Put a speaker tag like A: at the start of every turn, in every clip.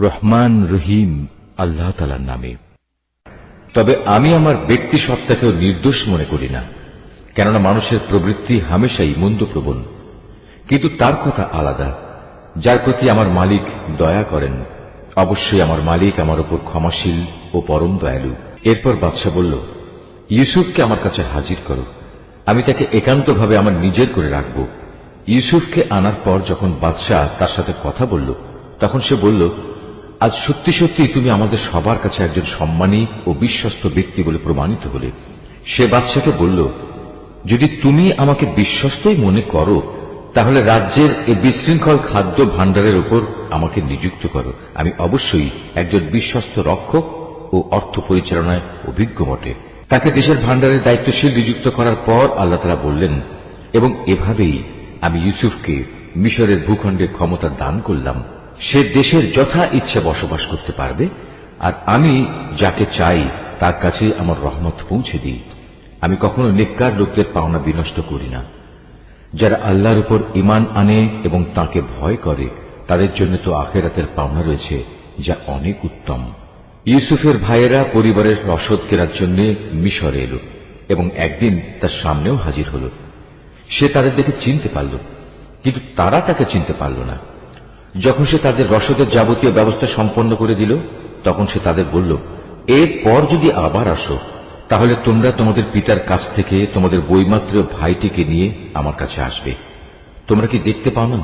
A: রহমান রহিম আল্লাহ তাআলার নামে। তবে আমি আমার ব্যক্তি সত্তাকেও নির্দোষ মনে করি না, কেননা মানুষের প্রবৃত্তি হামেশাই মন্দপ্রবণ। কিন্তু তার কথা আলাদা, যার প্রতি আমার মালিক দয়া করেন। অবশ্যই আমার মালিক আমার উপর ক্ষমাশীল ও পরম দয়ালু। এরপর বাদশা বলল, ইউসুফকে আমার কাছে হাজির করো, আমি তাকে একান্তভাবে আমার নিজের করে রাখব। ইউসুফকে আনার পর যখন বাদশা তার সাথে কথা বলল, তখন সে বলল, আজ সত্যি সত্যি তুমি আমাদের সবার কাছে একজন সম্মানী ও বিশ্বস্ত ব্যক্তি বলে প্রমাণিত হলে। সে বাদশাকে বলল, যদি তুমি আমাকে বিশ্বস্তই মনে করো, তাহলে রাজ্যের এই বিশৃঙ্খল খাদ্য ভাণ্ডারের উপর আমাকে নিযুক্ত করো। আমি অবশ্যই একজন বিশ্বস্ত রক্ষক ও অর্থ পরিচালনায় অভিজ্ঞ বটে। তাকে দেশের ভাণ্ডারের দায়িত্বশীল নিযুক্ত করার পর আল্লাহ তাআলা বললেন, এবং এভাবেই আমি ইউসুফকে মিশরের ভূখণ্ডে ক্ষমতা দান করলাম। সে দেশের যথা ইচ্ছে বসবাস করতে পারবে, আর আমি যাকে চাই তার কাছে আমার রহমত পৌঁছে দিই। আমি কখনো নেককার লোকদের পাওনা বিনষ্ট করি না। যারা আল্লাহর উপর ঈমান আনে এবং তাকে ভয় করে, তাদের জন্য তো আখিরাতের পাওনা রয়েছে, যা অনেক উত্তম। ইউসুফের ভাইয়েরা পরিবারের রসদ কেনার জন্য মিশরে এলো এবং একদিন তার সামনেও হাজির হল। সে তাদের দেখে চিনতে পারল, কিন্তু তারা তাকে চিনতে পারল না। যখন সে তাদের রসদের যাবতীয় ব্যবস্থা সম্পন্ন করে দিল, তখন সে তাদের বলল, এরপর যদি আবার আসো, তাহলে তোমরা তোমাদের পিতার কাছ থেকে তোমাদের বৈমাত্রীয় ভাইটিকে নিয়ে আমার কাছে আসবে। তোমরা কি দেখতে পাও না,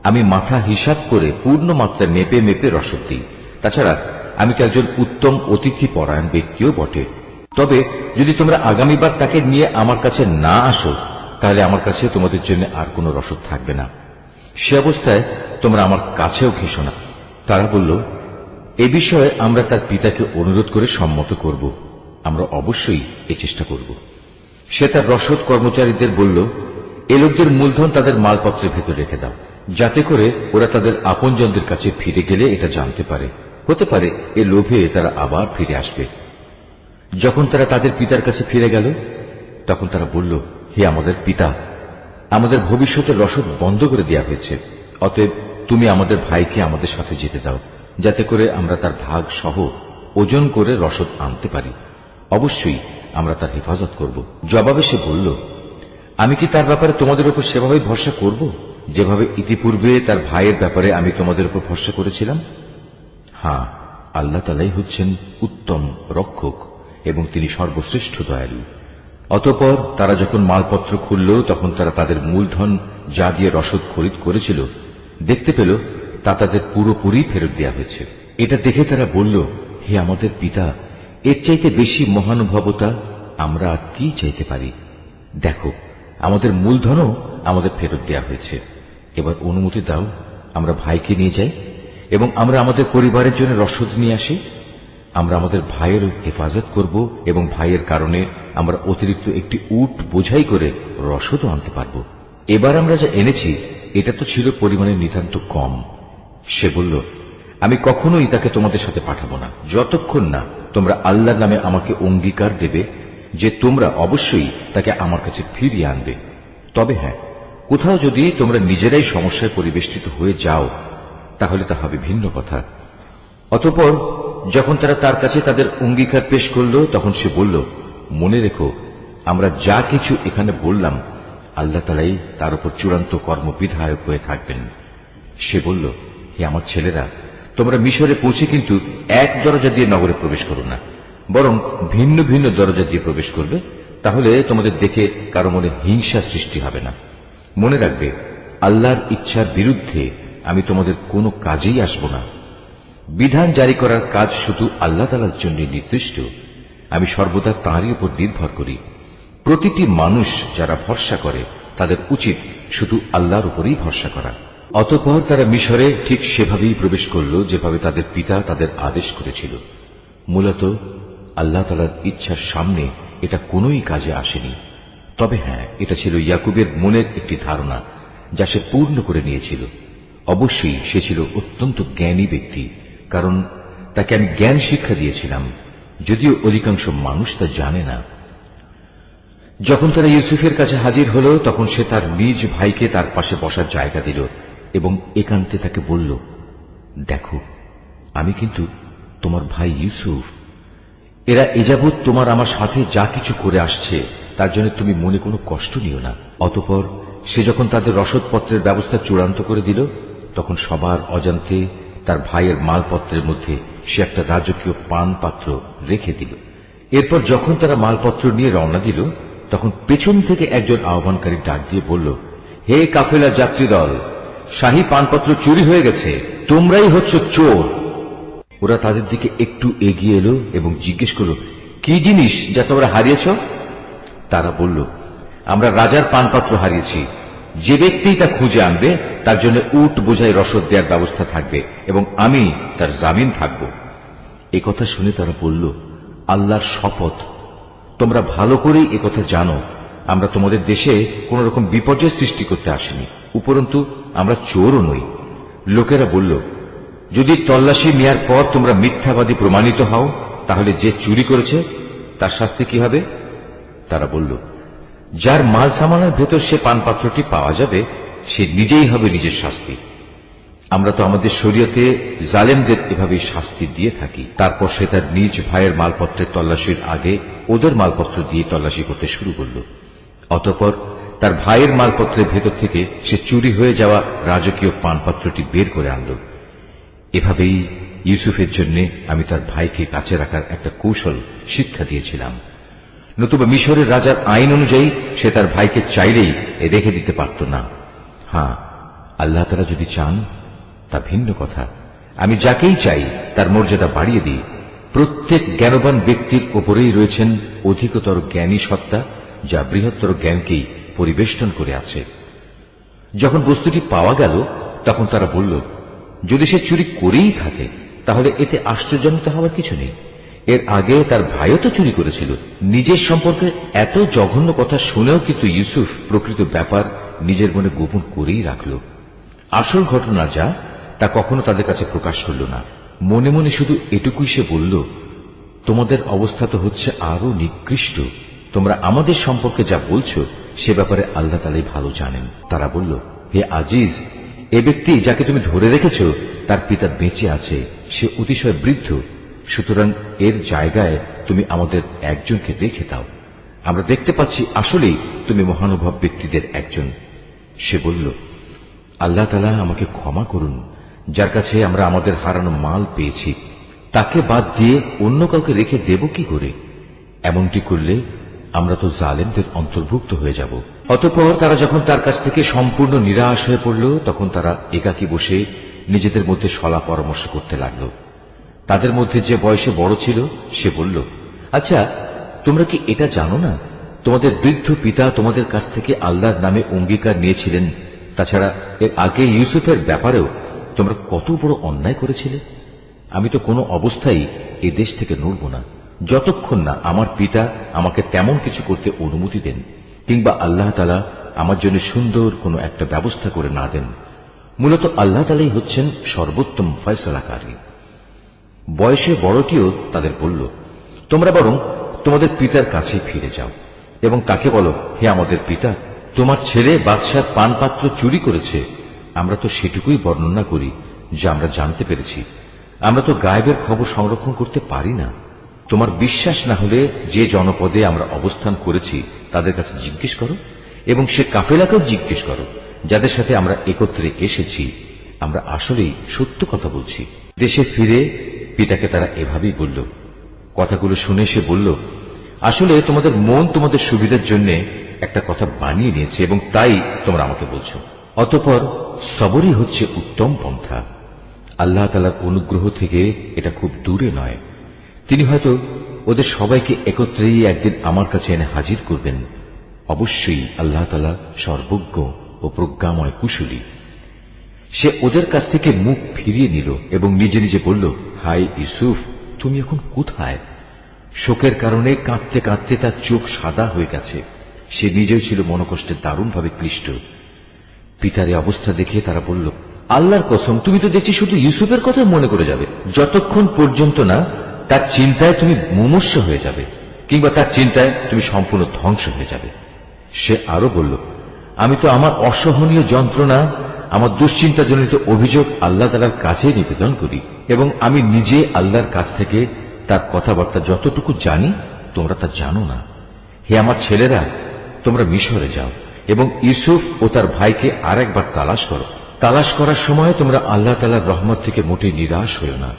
A: আমি মাথা হিসাব করে পূর্ণ মাত্রায় মেপে মেপে রসদ দিই। তাছাড়া আমি তো একজন উত্তম অতিথি পরায়ণ ব্যক্তিও বটে। তবে যদি তোমরা আগামীবার তাকে নিয়ে আমার কাছে না আসো, তাহলে আমার কাছে তোমাদের জন্য আর কোনো রসদ থাকবে না। সে অবস্থায় তোমরা আমার কাছেও ঘেঁষো না। তারা বলল, এ বিষয়ে আমরা তার পিতাকে অনুরোধ করে সম্মত করব। আমরা অবশ্যই এ চেষ্টা করব। সে তার রসদ কর্মচারীদের বলল, এ লোকদের মূলধন তাদের মালপত্রের ভেতর রেখে দাও, যাতে করে ওরা তাদের আপনজনদের কাছে ফিরে গেলে এটা জানতে পারে। হতে পারে এ লোভে তারা আবার ফিরে আসবে। যখন তারা তাদের পিতার কাছে ফিরে গেল, তখন তারা বলল, হে আমাদের পিতা, আমাদের ভবিষ্যতের রসদ বন্ধ করে দেওয়া হয়েছে। অতএব তুমি আমাদের ভাইকে আমাদের সাথে যেতে দাও, যাতে করে আমরা তার ভাগ সহ ওজন করে রসদ আনতে পারি। অবশ্যই আমরা তার হেফাজত করব। জবাবে সে বলল, আমি কি তার ব্যাপারে তোমাদের উপর সেভাবে ভরসা করব, যেভাবে ইতিপূর্বে তার ভাইয়ের ব্যাপারে আমি তোমাদের উপর ভরসা করেছিলাম? হ্যাঁ, আল্লাহ তাআলাই হচ্ছেন উত্তম রক্ষক এবং তিনি সর্বশ্রেষ্ঠ দয়ালু। অতঃপর তারা যখন মালপত্র খুলল, তখন তারা তাদের মূলধন যা দিয়ে রসদ খরিদ করেছিল দেখতে পেল, তা তাদের পুরোপুরি ফেরত দেওয়া হয়েছে। এটা দেখে তারা বলল, হে আমাদের পিতা, এর চাইতে বেশি মহানুভবতা আমরা আর কি চাইতে পারি? দেখো, আমাদের মূলধনও আমাদের ফেরত দেওয়া হয়েছে। এবার অনুমতি দাও, আমরা ভাইকে নিয়ে যাই এবং আমরা আমাদের পরিবারের জন্য রসদ নিয়ে আসি। আমরা আমাদের ভাইয়ের হেফাজত করব এবং ভাইয়ের কারণে আমরা অতিরিক্ত একটি উট বোঝাই করে রসদও আনতে পারব। এবার আমরা যা এনেছি এটা তো ছিল পরিমাণে নিতান্ত কম। সে বলল, আমি কখনোই তাকে তোমাদের সাথে পাঠাবো না, যতক্ষণ না তোমরা আল্লাহর নামে আমাকে অঙ্গীকার দেবে যে তোমরা অবশ্যই তাকে আমার কাছে ফিরিয়ে আনবে। তবে হ্যাঁ, কোথাও যদি তোমরা নিজেরাই সমস্যায় পরিবেষ্টিত হয়ে যাও, তাহলে তা হবে ভিন্ন কথা। অতঃপর যখন তারা তার কাছে তাদের অঙ্গীকার পেশ করল, তখন সে বলল, মনে রেখো, আমরা যা কিছু এখানে বললাম, আল্লাহ তাআলাই তার উপর চূড়ান্ত কর্মবিধায়ক হয়ে থাকবেন। সে বলল, হে আমার ছেলেরা, তোমরা মিশরে পৌঁছে কিন্তু এক দরজা দিয়ে নগরে প্রবেশ করো না, বরং ভিন্ন ভিন্ন দরজা দিয়ে প্রবেশ করবে। তাহলে তোমাদের দেখে কারো মনে হিংসা সৃষ্টি হবে না। মনে রাখবে, আল্লাহর ইচ্ছার বিরুদ্ধে আমি তোমাদের কোনো কাজেই আসব না। বিধান জারি করার কাজ শুধু আল্লাহ তাআলার জন্য নির্দিষ্ট। আমি সর্বদা তাঁরই উপর নির্ভর করি। প্রতিটি মানুষ যারা ভরসা করে, তাদের উচিত শুধু আল্লাহর উপরেই ভরসা করা। অতঃপর তারা মিশরে ঠিক সেভাবেই প্রবেশ করল, যেভাবে তাদের পিতা তাদের আদেশ করেছিল। মূলত আল্লাহ তাআলার ইচ্ছার সামনে এটা কোনোই কাজে আসেনি। তবে হ্যাঁ, এটা ছিল ইয়াকুবের মনের একটি ধারণা, যা সে পূর্ণ করে নিয়েছিল। অবশ্যই সে ছিল অত্যন্ত জ্ঞানী ব্যক্তি, কারণ তাকে আমি জ্ঞান শিক্ষা দিয়েছিলাম, যদিও অধিকাংশ মানুষ তা জানে না। যখন তারা ইউসুফের কাছে হাজির হল, তখন সে তার নিজ ভাইকে তার পাশে বসার জায়গা দিল এবং একান্তে তাকে বলল, দেখো, আমি কিন্তু তোমার ভাই ইউসুফ। এরা এযাবৎ তোমার আমার সাথে যা কিছু করে আসছে তার জন্য তুমি মনে কোনো কষ্ট নিও না। অতঃপর সে যখন তাদের রসদপত্রের ব্যবস্থা চূড়ান্ত করে দিল, তখন সবার অজান্তে তার ভাইয়ের মালপত্রের মধ্যে সে একটা রাজকীয় পান পাত্র রেখে দিল। এরপর যখন তারা মালপত্র নিয়ে রওনা দিল, তখন পেছন থেকে একজন আহ্বানকারী ডাক দিয়ে বলল, হে কাফেলা যাত্রী দল, শাহী পানপত্র চুরি হয়ে গেছে, তোমরাই হচ্ছ চোর। ওরা তাদের দিকে একটু এগিয়ে এলো এবং জিজ্ঞেস করল, কি জিনিস যা তোমরা হারিয়েছ? তারা বলল, আমরা রাজার পানপাত্র হারিয়েছি। যে ব্যক্তি তা খুঁজে আনবে তার জন্য উট বোঝাই রসদ দেওয়ার ব্যবস্থা থাকবে এবং আমি তার জামিন থাকব। একথা শুনে তারা বলল, আল্লাহর শপথ, তোমরা ভালো করেই একথা জানো আমরা তোমাদের দেশে কোন রকম বিপর্যয় সৃষ্টি করতে আসিনি, উপরন্তু আমরা চোরও নই। লোকেরা বলল, যদি তল্লাশি নেয়ার পর তোমরা মিথ্যাবাদী প্রমাণিত হও তাহলে যে চুরি করেছে তার শাস্তি কি হবে? তারা বলল, যার মাল সামানের ভেতর সে পানপাত্রটি পাওয়া যাবে সে নিজেই হবে নিজের শাস্তি। আমরা তো আমাদের শরীয়তে জালেমদের এভাবেই শাস্তি দিয়ে থাকি। তারপর সে তার নিজ ভাইয়ের মালপত্রের তল্লাশির আগে ওদের মালপত্র দিয়ে তল্লাশি করতে শুরু করল। অতঃপর তার ভাইয়ের মালপত্রের ভেতর থেকে সে চুরি হয়ে যাওয়া রাজকীয় পানপাত্রটি বের করে আনল। এভাবেই ইউসুফের জন্য আমি তার ভাইকে কাছে রাখার একটা কৌশল শিক্ষা দিয়েছিলাম। নতুবা মিশরের রাজার আইন অনুযায়ী সে তার ভাইকে চাইলেই রেখে দিতে পারত না। হ্যাঁ, আল্লাহ তাআলা যদি চান তা ভিন্ন কথা। আমি যাকেই চাই তার মর্যাদা বাড়িয়ে দিই। প্রত্যেক জ্ঞানবান ব্যক্তির ওপরেই রয়েছেন অধিকতর জ্ঞানী সত্তা, যা বৃহত্তর জ্ঞানকেই পরিবেষ্টন করে আছে। যখন বস্তুটি পাওয়া গেল তখন তারা বলল, যদি সে চুরি করেই থাকে তাহলে এতে আশ্চর্যজনক হওয়ার কিছু নেই। এর আগে তার ভাইও তো চুরি করেছিল। নিজের সম্পর্কে এত জঘন্য কথা শুনেও কিন্তু ইউসুফ প্রকৃত ব্যাপার নিজের মনে গোপন করেই রাখল। আসল ঘটনা যা তা কখনো তাদের কাছে প্রকাশ করল না। মনে মনে শুধু এটুকুই সে বলল, তোমাদের অবস্থা তো হচ্ছে আরো নিকৃষ্ট। তোমরা আমাদের সম্পর্কে যা বলছো সে ব্যাপারে আল্লাহ তাআলাই ভালো জানেন। তারা বলল, হে আজিজ, এ ব্যক্তি যাকে তুমি ধরে রেখেছ তার পিতা বেঁচে আছে, সে অতিশয় বৃদ্ধ, সুতরাং এর জায়গায় তুমি আমাদের একজনকে রেখে দাও। আমরা দেখতে পাচ্ছি আসলেই তুমি মহানুভব ব্যক্তিদের একজন। সে বলল, আল্লাহ তাআলা আমাকে ক্ষমা করুন, যার কাছে আমরা আমাদের হারানো মাল পেয়েছি তাকে বাদ দিয়ে অন্য কাউকে রেখে দেব কি করে? এমনটি করলে আমরা তো জালেমদের অন্তর্ভুক্ত হয়ে যাব। অতঃপর তারা যখন তার কাছ থেকে সম্পূর্ণ নিরাশ হয়ে পড়ল তখন তারা একাকী বসে নিজেদের মধ্যে সলা পরামর্শ করতে লাগল। তাদের মধ্যে যে বয়সে বড় ছিল সে বলল, আচ্ছা, তোমরা কি এটা জানো না তোমাদের বৃদ্ধ পিতা তোমাদের কাছ থেকে আল্লাহর নামে অঙ্গীকার নিয়েছিলেন? তাছাড়া এর আগে ইউসুফের ব্যাপারেও তোমরা কত বড় অন্যায় করেছিলে। আমি তো কোনো অবস্থায় এ দেশ থেকে নড়ব না যতক্ষণ না আমার পিতা আমাকে তেমন কিছু করতে অনুমতি দেন, কিংবা আল্লাহ তাআলা আমার জন্য সুন্দর কোনো একটা ব্যবস্থা করে না দেন। মূলত আল্লাহ তাআলাই হচ্ছেন সর্বোত্তম ফয়সালাকারী। বয়সে বড়টিও তাদের বলল, তোমরা বরং তোমাদের পিতার কাছে ফিরে যাও এবং তাকে বলো, হে আমাদের পিতা, তোমার ছেলে বাদশার পানপাত্র চুরি করেছে। আমরা তো সেটুকুই বর্ণনা করি যা আমরা জানতে পেরেছি। আমরা তো গায়েবের খবর সংরক্ষণ করতে পারি না। তোমার বিশ্বাস না হলে যে জনপদে আমরা অবস্থান করেছি তাদের কাছে জিজ্ঞেস করো এবং সে কাফেলাকেও জিজ্ঞেস করো যাদের সাথে আমরা একত্রে এসেছি। আমরা আসলেই সত্য কথা বলছি। দেশে ফিরে পিতাকে তারা এভাবেই বলল। কথাগুলো শুনে সে বলল, আসলে তোমাদের মন তোমাদের সুবিধার জন্য একটা কথা বানিয়ে নিয়েছে এবং তাই তোমরা আমাকে বলছো। অতঃপর সবরই হচ্ছে উত্তম পন্থা। আল্লাহ তাআলার অনুগ্রহ থেকে এটা খুব দূরে নয়। তিনি হয়তো ওদের সবাইকে একত্রেই একদিন আমার কাছে এনে হাজির করবেন। অবশ্যই আল্লাহ তাআলা সর্বজ্ঞ ও প্রজ্ঞাময় কুশলী। সে ওদের কাছ থেকে মুখ ফিরিয়ে নিল এবং নিজে নিজে বলল, হাই ইউসুফ, তুমি এখন কোথায়? শোকের কারণে কাঁদতে কাঁদতে তার চোখ সাদা হয়ে গেছে। সে নিজেও ছিল মনোকষ্টে দারুণভাবে ক্লিষ্ট। পিতার এই অবস্থা দেখে তারা বলল, আল্লাহর কসম, তুমি তো দেখছি শুধু ইউসুফের কথা মনে করে যাবে, যতক্ষণ পর্যন্ত না তার চিন্তায় তুমি মুমূর্ষ হয়ে যাবে কিংবা তার চিন্তায় তুমি সম্পূর্ণ ধ্বংস হয়ে যাবে। সে আরো বলল, আমি তো আমার অসহনীয় যন্ত্রণা আমার দুশ্চিন্তাজনিত অভিযোগ আল্লাহ তাআলার কাছে নিবেদন করি এবং আমি নিজে আল্লাহর কাছ থেকে তার কথাবার্তা যতটুকু জানি তোমরা তা জানো না। হে আমার ছেলেরা, তোমরা মিশরে যাও এবং ইউসুফ ও তার ভাইকে আরেকবার তালাশ করো। তালাশ করার সময় তোমরা আল্লাহ তাআলার রহমত থেকে মোটেই নিরাশ হয়ো না।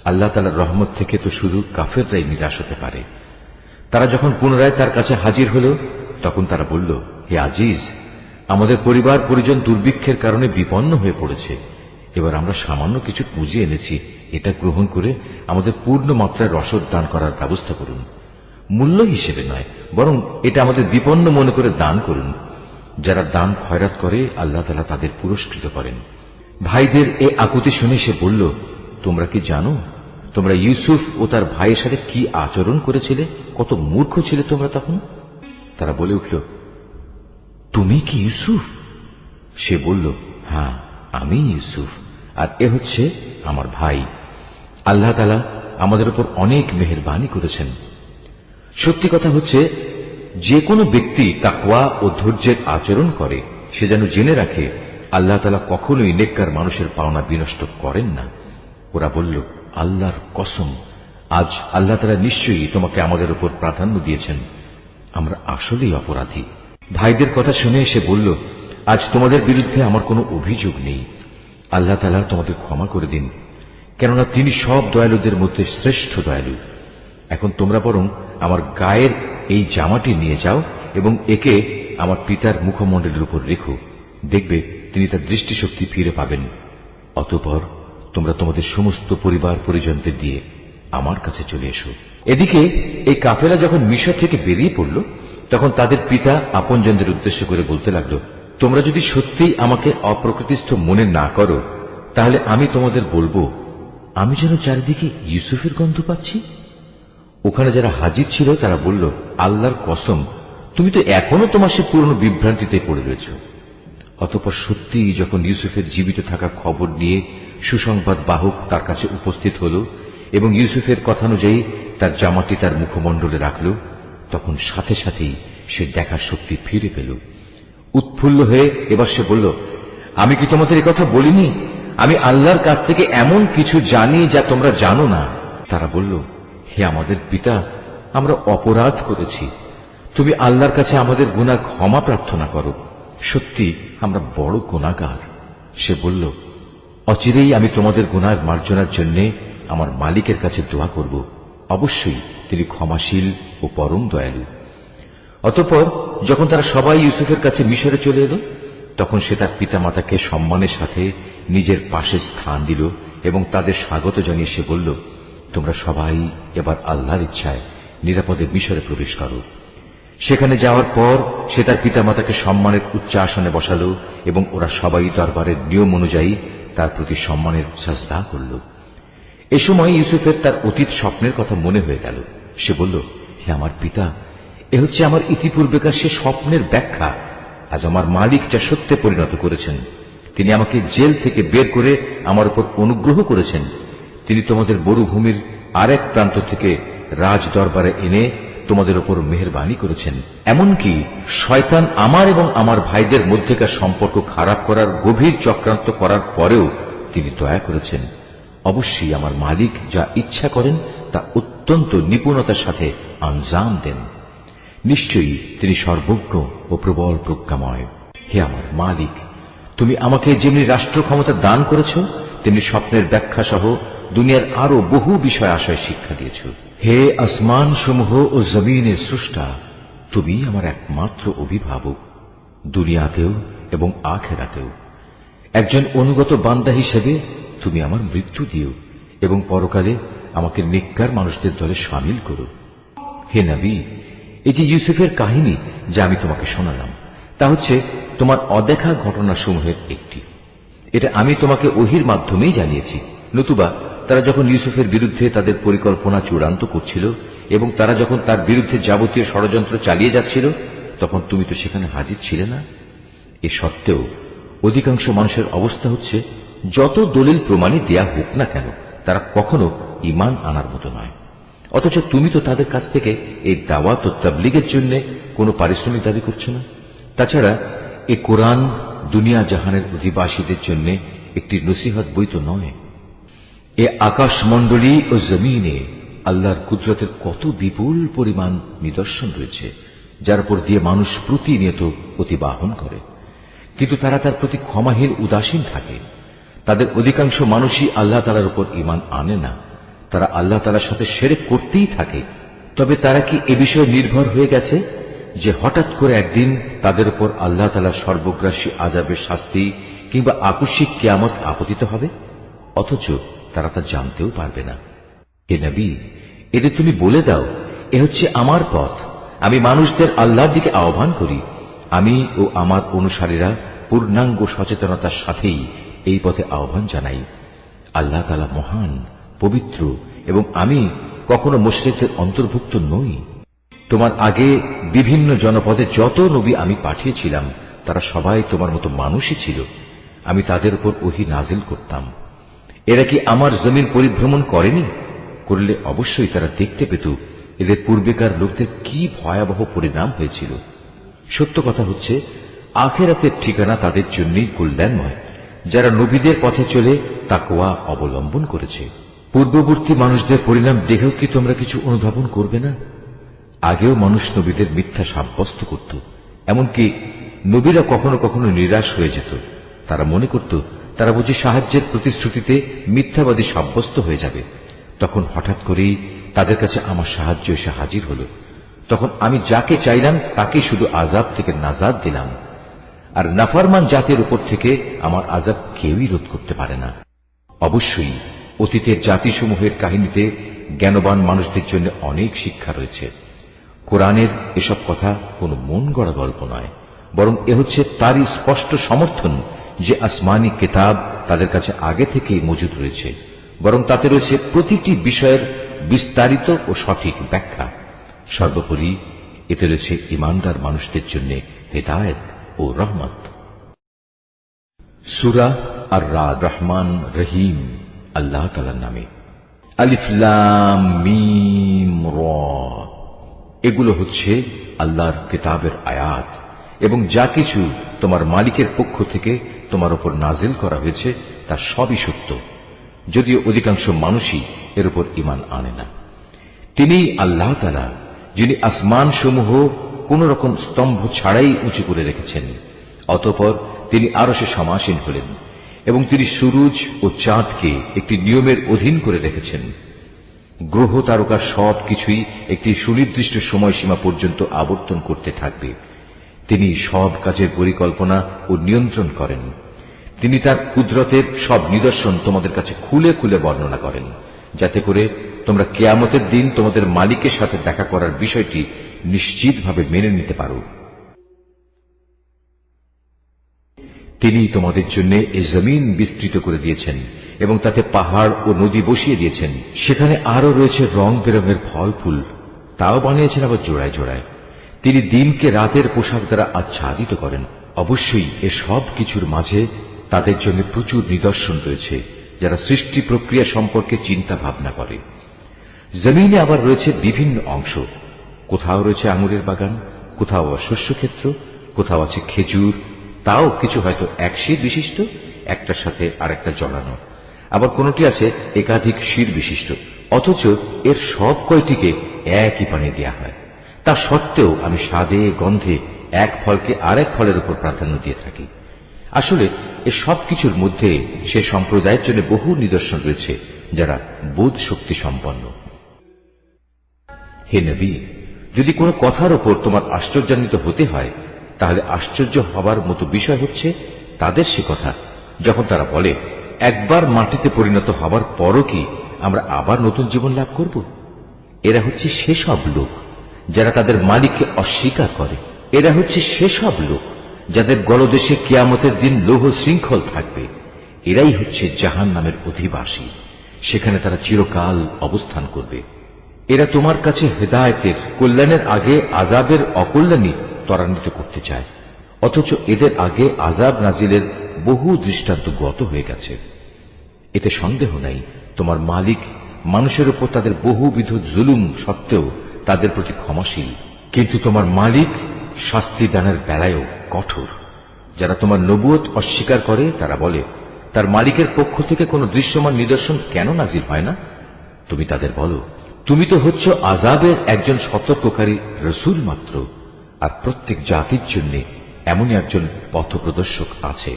A: আল্লাহ তাআলার রহমত থেকে তো শুধু কাফেররাই নিরাশ হতে পারে। তারা যখন পুনরায় তার কাছে হাজির হল, তখন তারা বলল, হে আজিজ, আমাদের পরিবার পরিজন দুর্ভিক্ষের কারণে বিপন্ন হয়ে পড়েছে। এবার আমরা সামান্য কিছু পুঁজি এনেছি, এটা গ্রহণ করে আমাদের পূর্ণ মাত্রায় রসদ দান করার ব্যবস্থা করুন। মূল্য হিসেবে নয়, বরং এটা আমাদের বিপন্ন মনে করে দান করুন। যারা দান খয়রাত করে আল্লাহ তাআলা তাদের পুরস্কৃত করেন। ভাইদের এ আকুতি শুনে সে বলল, তোমরা কি জানো তোমরা ইউসুফ ও তার ভাইয়ের সাথে কি আচরণ করেছিলে? কত মূর্খ ছিলে তোমরা তখন। তারা বলে উঠল, তুমি কি ইউসুফ? সে বলল, হ্যাঁ, আমি ইউসুফ, আর এ হচ্ছে আমার ভাই। আল্লাহ তাআলা আমাদের উপর অনেক মেহেরবানি করেছেন। সত্যি কথা হচ্ছে, যে কোনো ব্যক্তি তাকওয়া ও ধৈর্যের আচরণ করে সে যেন জেনে রাখে আল্লাহ তাআলা কখনোই নেককার মানুষের পাওনা বিনষ্ট করেন না। ওরা বলল, আল্লাহর কসম, আজ আল্লাহ তাআলা নিশ্চয়ই তোমাকে আমাদের উপর প্রাধান্য দিয়েছেন। আমরা আসলেই অপরাধী। ভাইদের কথা শুনে সে বলল, আজ তোমাদের বিরুদ্ধে আমার কোনো অভিযোগ নেই। আল্লাহ তাআলা তোমাদের ক্ষমা করে দিন, কেননা তিনি সব দয়ালুদের মধ্যে শ্রেষ্ঠ দয়ালু। এখন তোমরা বরং আমার গায়ের এই জামাটি নিয়ে যাও এবং একে আমার পিতার মুখমণ্ডলের উপর রেখো, দেখবে তিনি তার দৃষ্টিশক্তি ফিরে পাবেন। অতঃপর তোমরা তোমাদের সমস্ত পরিবার পরিজনদের দিয়ে আমার কাছে চলে এসো। এদিকে এই কাফেলা যখন মিশর থেকে বেরিয়ে পড়ল, তখন তাদের পিতা আপনজনদের উদ্দেশ্য করে বলতে লাগলো, তোমরা যদি সত্যিই আমাকে অপ্রকৃতিস্থ মনে না করো, তাহলে আমি তোমাদের বলবো, আমি যেন চারিদিকে ইউসুফের গন্ধ পাচ্ছি। ওখানে যারা হাজির ছিল তারা বলল, আল্লাহর কসম, তুমি তো এখনো তোমার সে পুরনো বিভ্রান্তিতে পড়ে রয়েছ। অতঃপর সত্যিই যখন ইউসুফের জীবিত থাকার খবর নিয়ে সুসংবাদ বাহক তার কাছে উপস্থিত হল এবং ইউসুফের কথানুযায়ী তার জামাটি তার মুখমণ্ডলে রাখল, তখন সাথে সাথেই সে দেখার শক্তি ফিরে পেল। উৎফুল্ল হয়ে এবার সে বলল, আমি কি তোমাদের এই কথা বলিনি? আমি আল্লাহর কাছ থেকে এমন কিছু জানি যা তোমরা জানো না। তারা বলল, হে আমাদের পিতা, আমরা অপরাধ করেছি। তুমি আল্লাহর কাছে আমাদের গুনাহ ক্ষমা প্রার্থনা করো। সত্যি আমরা বড় গুনাহগার। সে বলল, অচিরেই আমি তোমাদের গুনাহ মার্জনার জন্য আমার মালিকের কাছে দোয়া করব। অবশ্যই তিনি ক্ষমাশীল ও পরম দয়ালু। অতঃপর যখন তারা সবাই ইউসুফের কাছে মিশরে চলে এলো, তখন সে তার পিতামাতাকে সম্মানের সাথে নিজের পাশে স্থান দিল এবং তাদের স্বাগত জানিয়ে সে বলল, তোমরা সবাই এবার আল্লাহর ইচ্ছায় নিরাপদে মিশরে প্রবেশ করো। সেখানে যাওয়ার পর সে তার পিতামাতাকে সম্মানের উচ্চ আসনে বসালো এবং ওরা সবাই দরবারের নিয়ম অনুযায়ী তার প্রতি সম্মানের সাজদা করল। এ সময় ইউসুফের তার অতীত স্বপ্নের কথা মনে হয়ে গেল। সে বলল, হে আমার পিতা, এ হচ্ছে আমার ইতিপূর্বেকার সে স্বপ্নের ব্যাখ্যা। আজ আমার মালিক যা সত্যে পরিণত করেছেন। তিনি আমাকে জেল থেকে বের করে আমার উপর অনুগ্রহ করেছেন। তিনি তোমাদের মরুভূমির আরেক প্রান্ত থেকে রাজ দরবারে এনে তোমাদের উপর মেহেরবানি করেছেন। এমনকি শয়তান আমার এবং আমার ভাইদের মধ্যেকার সম্পর্ক খারাপ করার গভীর চক্রান্ত করার পরেও তিনি দয়া করেছেন। অবশ্যই আমার মালিক যা ইচ্ছা করেন তা অত্যন্ত নিপুণতার সাথে আঞ্জাম দেন। নিশ্চয়ই তিনি সর্বজ্ঞ ও প্রবল প্রজ্ঞাময়। হে আমার মালিক, তুমি আমাকে যেমনি রাষ্ট্র ক্ষমতা দান করেছ, তেমনি স্বপ্নের ব্যাখ্যা সহ দুনিয়ার আরো বহু বিষয় আশয় শিক্ষা দিয়েছ। হে আসমান সমূহ ও জমিনের স্রষ্টা, তুমি আমার একমাত্র অভিভাবক, দুনিয়াতেও এবং আখিরাতেও। একজন অনুগত বান্দা হিসেবে তুমি আমার মৃত্যু দিও এবং পরকালে আমাকে নেককার মানুষদের দলে শামিল করো। হে নবী, এই যে ইউসুফের কাহিনী যা আমি তোমাকে শোনালাম, তা হচ্ছে তোমার অদেখা ঘটনাসমূহের একটি। এটা আমি তোমাকে ওহির মাধ্যমেই জানিয়েছি। নতুবা তারা যখন ইউসুফের বিরুদ্ধে তাদের পরিকল্পনা চূড়ান্ত করছিল এবং তারা যখন তার বিরুদ্ধে যাবতীয় ষড়যন্ত্র চালিয়ে যাচ্ছিল, তখন তুমি তো সেখানে হাজির ছিলে না। এ সত্ত্বেও অধিকাংশ মানুষের অবস্থা হচ্ছে, যত দলিল প্রমাণই দেয়া হোক না কেন, তারা কখনো ঈমান আনার মতো নয়। অথচ তুমি তো তাদের কাছ থেকে এই দাওয়াত ও তাবলীগের জন্য কোনো পারিশ্রমিক দাবি করছো না। তাছাড়া এ কোরআন দুনিয়া জাহানের অধিবাসীদের জন্য একটি নসিহত বই তো নয়। এ আকাশমণ্ডলী ও জমিনে আল্লাহর কুদরতের কত বিপুল পরিমাণ নিদর্শন রয়েছে, যার উপর দিয়ে মানুষ প্রতিনিয়ত অতিবাহন করে, কিন্তু তারা তার প্রতি ক্ষমাহীন উদাসীন থাকে। তাদের অধিকাংশ মানুষই আল্লাহ তাআলার উপর ঈমান আনে না, তারা আল্লাহ তাআলার সাথে শিরক করতেই থাকে। তবে তারা কি এ বিষয়ে নির্ভর হয়ে গেছে যে হঠাৎ করে একদিন তাদের উপর আল্লাহ তাআলার সর্বগ্রাসী আযাবের শাস্তি কিংবা আকস্মিক কিয়ামত আপতিত হবে? অথচ তারা তা জানতেও পারবে না। হে নবী, এদের তুমি বলে দাও, এ হচ্ছে আমার পথ, আমি মানুষদের আল্লাহর দিকে আহ্বান করি। আমি ও আমার অনুসারীরা পূর্ণাঙ্গ সচেতনতার সাথেই এই পথে আহ্বান জানাই। আল্লাহ তাআলা মহান, পবিত্র, এবং আমি কখনো মুশরিকদের অন্তর্ভুক্ত নই। তোমার আগে বিভিন্ন জনপদে যত নবী আমি পাঠিয়েছিলাম তারা সবাই তোমার মতো মানুষই ছিল। আমি তাদের উপর ওহী নাজিল করতাম। এরা কি আমার জমিন পরিভ্রমণ করেনি? করলে অবশ্যই তারা দেখতে পেত এদের পূর্বেকার লোকদের কি ভয়াবহ পরিণাম হয়েছিল। সত্য কথা হচ্ছে, আখিরাতের ঠিকানা তাদের জন্যই কল্যাণময়, যারা নবীদের পথে চলে তাকওয়া অবলম্বন করেছে। পূর্ববর্তী মানুষদের পরিণাম দেখেও কি তোমরা কিছু অনুধাবন করবে না? আগেও মানুষ নবীদের মিথ্যা সাব্যস্ত করত, এমনকি নবীরা কখনো কখনো নিরাশ হয়ে যেত। তারা মনে করত তারা বুঝি সাহায্যের প্রতিশ্রুতিতে মিথ্যাবাদী সাব্যস্ত হয়ে যাবে। তখন হঠাৎ করেই তাদের কাছে আমার সাহায্য এসে হাজির হল। তখন আমি যাকে চাইলাম তাকে শুধু আযাব থেকে নাজাত দিলাম, আর নাফরমান জাতির উপর থেকে আমার আযাব কেউই রোধ করতে পারে না। অবশ্যই অতীতের জাতিসমূহের কাহিনীতে জ্ঞানবান মানুষদের জন্য অনেক শিক্ষা রয়েছে। কোরআনের এসব কথা কোনো মন গড়া গল্প নয়, বরং এ হচ্ছে তারই স্পষ্ট সমর্থন যে আসমানি কিতাব তাদের কাছে আগে থেকেই মজুদ রয়েছে, বরং তাতে রয়েছে প্রতিটি বিষয়ের বিস্তারিত ও সঠিক ব্যাখ্যা। সর্বোপরি এতে রয়েছে ঈমানদার মানুষদের জন্য হেদায়েত ও রহমত। সূরা আর-রাদ, রহমান রহিম, আল্লাহ তাআলার নামে। আলিফ লাম মিম র, এগুলো হচ্ছে আল্লাহর কিতাবের আয়াত, এবং যা কিছু তোমার মালিকের পক্ষ থেকে তোমার উপর নাজিল করা হয়েছে তা সবই সত্য, যদিও অধিকাংশ মানুষই এর উপর ঈমান আনে না। তিনিই আল্লাহ তাআলা যিনি আসমান সমূহ কোন রকম স্তম্ভ ছাড়াই উঁচু করে রেখেছেন। অতঃপর তিনি আরশে সমাসীন হলেন, এবং তিনি সূরজ ও চাঁদকে একটি নিয়মের অধীন করে রেখেছেন। গ্রহ তারকা সব কিছুই একটি সুনির্দিষ্ট সময়সীমা পর্যন্ত আবর্তন করতে থাকবে। তিনি সব কাজের পরিকল্পনা ও নিয়ন্ত্রণ করেন। তিনি তার কুদরতের সব নিদর্শন তোমাদের কাছে খুলে খুলে বর্ণনা করেন, যাতে করে তোমরা কিয়ামতের দিন তোমাদের মালিকের সাথে দেখা করার বিষয়টি নিশ্চিতভাবে মেনে নিতে পারো। তিনি তোমাদের জন্য এই জমিন বিস্তৃত করে দিয়েছেন এবং তাতে পাহাড় ও নদী বসিয়ে দিয়েছেন। সেখানে আরো রয়েছে রং বেরঙের ফল ফুল, তাও বানিয়েছেন আবার জোড়ায় জোড়ায়। তিনি দিনকে রাতের পোশাক দ্বারা আচ্ছাদিত করেন। অবশ্যই এ সব কিছুর মাঝে তাদের জন্য প্রচুর নিদর্শন রয়েছে, যারা সৃষ্টি প্রক্রিয়া সম্পর্কে চিন্তা ভাবনা করে। জমিনে আবার রয়েছে বিভিন্ন অংশ, কোথাও রয়েছে আঙুরের বাগান, কোথাও শস্যক্ষেত্র, কোথাও আছে খেজুর, তাও কিছু হয়তো এক শির বিশিষ্ট, একটার সাথে আরেকটা জড়ানো, আবার কোনটি আছে একাধিক শির বিশিষ্ট। অথচ এর সব কয়টিকে একই পানি দেয়া হয়। তা সত্ত্বেও আমি স্বাদে গন্ধে এক ফলকে আরেক ফলের উপর প্রাধান্য দিয়ে থাকি। আসলে এ সব কিছুর মধ্যে সে সম্প্রদায়ের জন্য বহু নিদর্শন রয়েছে যারা বোধ শক্তি সম্পন্ন। হে নবী, যদি কোনো কথার উপর তোমার আশ্চর্যান্বিত হতে হয়, তাহলে আশ্চর্য হবার মতো বিষয় হচ্ছে তাদের সে কথা যখন তারা বলে, একবার মাটিতে পরিণত হবার পরও কি আমরা আবার নতুন জীবন লাভ করব? এরা হচ্ছে সেসব লোক যারা তাদের মালিককে অস্বীকার করে। এরা হচ্ছে সেসব লোক যাদের গলদেশে কিয়ামতের দিন লৌহ শৃঙ্খল থাকবে। এরাই হচ্ছে জাহান্নামের অধিবাসী, সেখানে তারা চিরকাল অবস্থান করবে। এরা তোমার কাছে হেদায়েতের কল্যাণের আগে আযাবের অকল্যাণই ত্বরান্বিত করতে চায়, অথচ এদের আগে আযাব নাজিলের বহু দৃষ্টান্ত গত হয়ে গেছে। এতে সন্দেহ নাই তোমার মালিক মানুষের উপর তাদের বহুবিধ জুলুম সত্ত্বেও তাদের প্রতি ক্ষমাশীল, কিন্তু তোমার মালিক শাস্তি দানের বেলায়ও কঠোর। যারা তোমার নবুয়ত অস্বীকার করে তারা বলে, তার মালিকের পক্ষ থেকে কোনো দৃশ্যমান নিদর্শন কেন নাজিল হয় না? তুমি তাদের বলো, তুমি তো হচ্ছ আযাবের একজন সতর্ককারী রসুল মাত্র, আর প্রত্যেক জাতির জন্য এমনই একজন পথপ্রদর্শক আছে।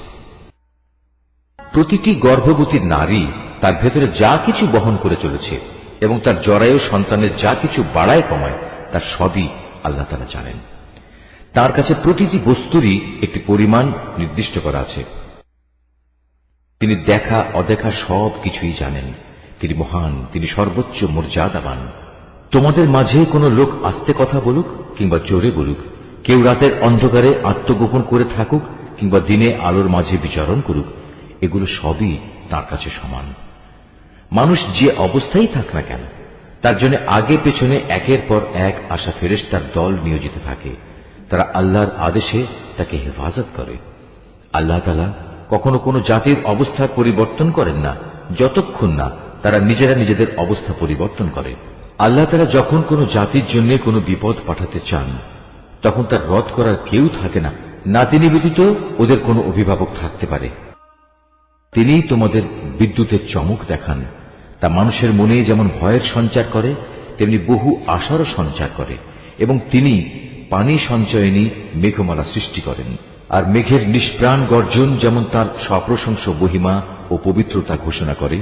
A: প্রতিটি গর্ভবতী নারী তার ভেতরে যা কিছু বহন করে চলেছে এবং তার জরায়ু সন্তানের যা কিছু বাড়ায় কমায় তার সবই আল্লাহ তাআলা জানেন। তার কাছে প্রতিটি বস্তুরই একটি পরিমাণ নির্দিষ্ট করা আছে। তিনি দেখা অদেখা সব কিছুই জানেন। তিনি মহান, তিনি সর্বোচ্চ মর্যাদাবান। তোমাদের মাঝে কোনো লোক আস্তে কথা বলুক কিংবা জোরে বলুক, কেউ রাতের অন্ধকারে আত্মগোপন করে থাকুক কিংবা দিনে আলোর মাঝে বিচরণ করুক, এগুলো সবই তার কাছে সমান। মানুষ যে অবস্থায় থাক না কেন, তার জন্য আগে পেছনে একের পর এক আসা ফেরেশতার দল নিয়োজিত থাকে। তারা আল্লাহর আদেশে তাকে হেফাজত করে। আল্লাহ তাআলা কখনো কোনো জাতির অবস্থার পরিবর্তন করেন না যতক্ষণ না তারা নিজেরা নিজেদের অবস্থা পরিবর্তন করে। আল্লাহ তাআলা যখন কোনো জাতির জন্য কোনো বিপদ পাঠাতে চান, তখন তার রদ করার কেউ থাকে না, না তিনি ব্যতীত ওদের কোনো অভিভাবক থাকতে পারে। তিনিই তোমাদের বিদ্যুতের চমক দেখান, তা মানুষের মনে যেমন ভয়ের সঞ্চার করে তেমনি বহু আশারও সঞ্চার করে। এবং তিনি পানি সঞ্চয়নী মেঘমালা সৃষ্টি করেন। আর মেঘের নিষ্প্রাণ গর্জন যেমন তার সপ্রশংস মহিমা ও পবিত্রতা ঘোষণা করে,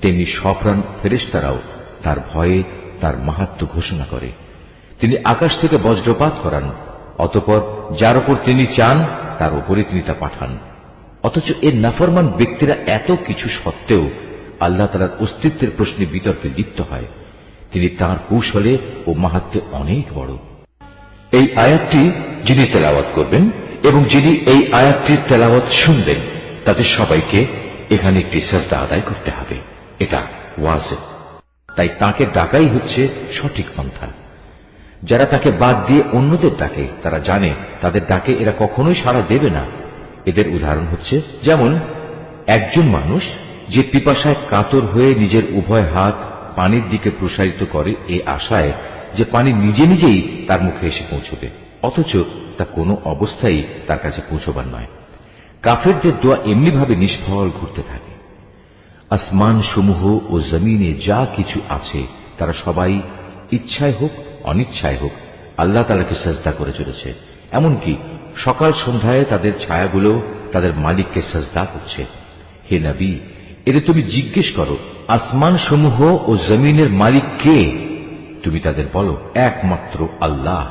A: তেমনি সপ্রাণ ফেরেশতারাও তার ভয়ে তার মাহাত্ম্য ঘোষণা করে। তিনি আকাশ থেকে বজ্রপাত করান, অতঃপর যার উপর তিনি চান তার উপরে তিনি তা পাঠান। অথচ এর নাফরমান ব্যক্তিরা এত কিছু সত্ত্বেও আল্লাহ তাআলার অস্তিত্বের প্রশ্নে বিতর্কে লিপ্ত হয়। তিনি তাঁর কৌশলে ও মাহাত্ম্যে অনেক বড়। এই আয়াতটি যিনি তেলাওয়াত করবেন এবং যিনি এই আয়াতটির তেলাওয়াত শুনবেন, তাদের সবাইকে এখানে একটি সাজদা আদায় করতে হবে। এটা ওয়াজিব। তাই তাকে ডাকাই হচ্ছে সঠিক পন্থা। যারা তাকে বাদ দিয়ে অন্যদের ডাকে, তারা জানে তাদের ডাকে এরা কখনোই সাড়া দেবে না। এদের উদাহরণ হচ্ছে, যেমন একজন মানুষ যে পিপাসায় কাতর হয়ে নিজের উভয় হাত পানির দিকে প্রসারিত করে এই আশায় যে পানি নিজে নিজেই তার মুখে এসে পৌঁছবে, অথচ তা কোনো অবস্থায় তার কাছে পৌঁছবার নয়। কাফেরদের দোয়া এমনিভাবে নিষ্ফল ঘুরতে থাকে। আসমান সমূহ ও জমিনে যা কিছু আছে তারা সবাই ইচ্ছায় হোক অনিচ্ছায় হোক আল্লাহ তাআলাকে সাজদা করে চলেছে। এমনকি সকাল সন্ধ্যায় তাদের ছায়াগুলো তাদের মালিককে সাজদা করছে। হে নবী, এতে তুমি জিজ্ঞেস করো, আসমান সমূহ ও জমিনের মালিক কে? তুমি তাদের বলো, একমাত্র আল্লাহ।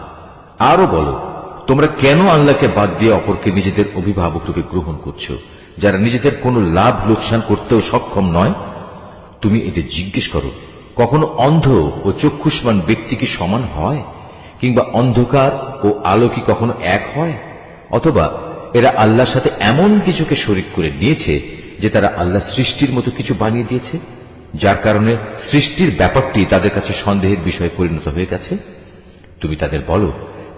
A: আরো বলো, তোমরা কেন আল্লাহকে বাদ দিয়ে অপরকে নিজেদের অভিভাবক রূপে গ্রহণ করছো, যারা নিজেদের কোনো লাভ লোকসান করতেও সক্ষম নয়? তুমি এদের জিজ্ঞেস করো, কখনো অন্ধ ও চক্ষুষ্মান ব্যক্তি কি সমান হয়? কিংবা অন্ধকার ও আলো কি কখনো এক হয়? অথবা এরা আল্লাহর সাথে এমন কিছুকে শরীক করে নিয়েছে যে তারা আল্লাহ সৃষ্টির মতো কিছু বানিয়ে দিয়েছে, যার কারণে সৃষ্টির ব্যাপারটি তাদের কাছে সন্দেহের বিষয়ে পরিণত হয়ে গেছে? তুমি তাদের বলো,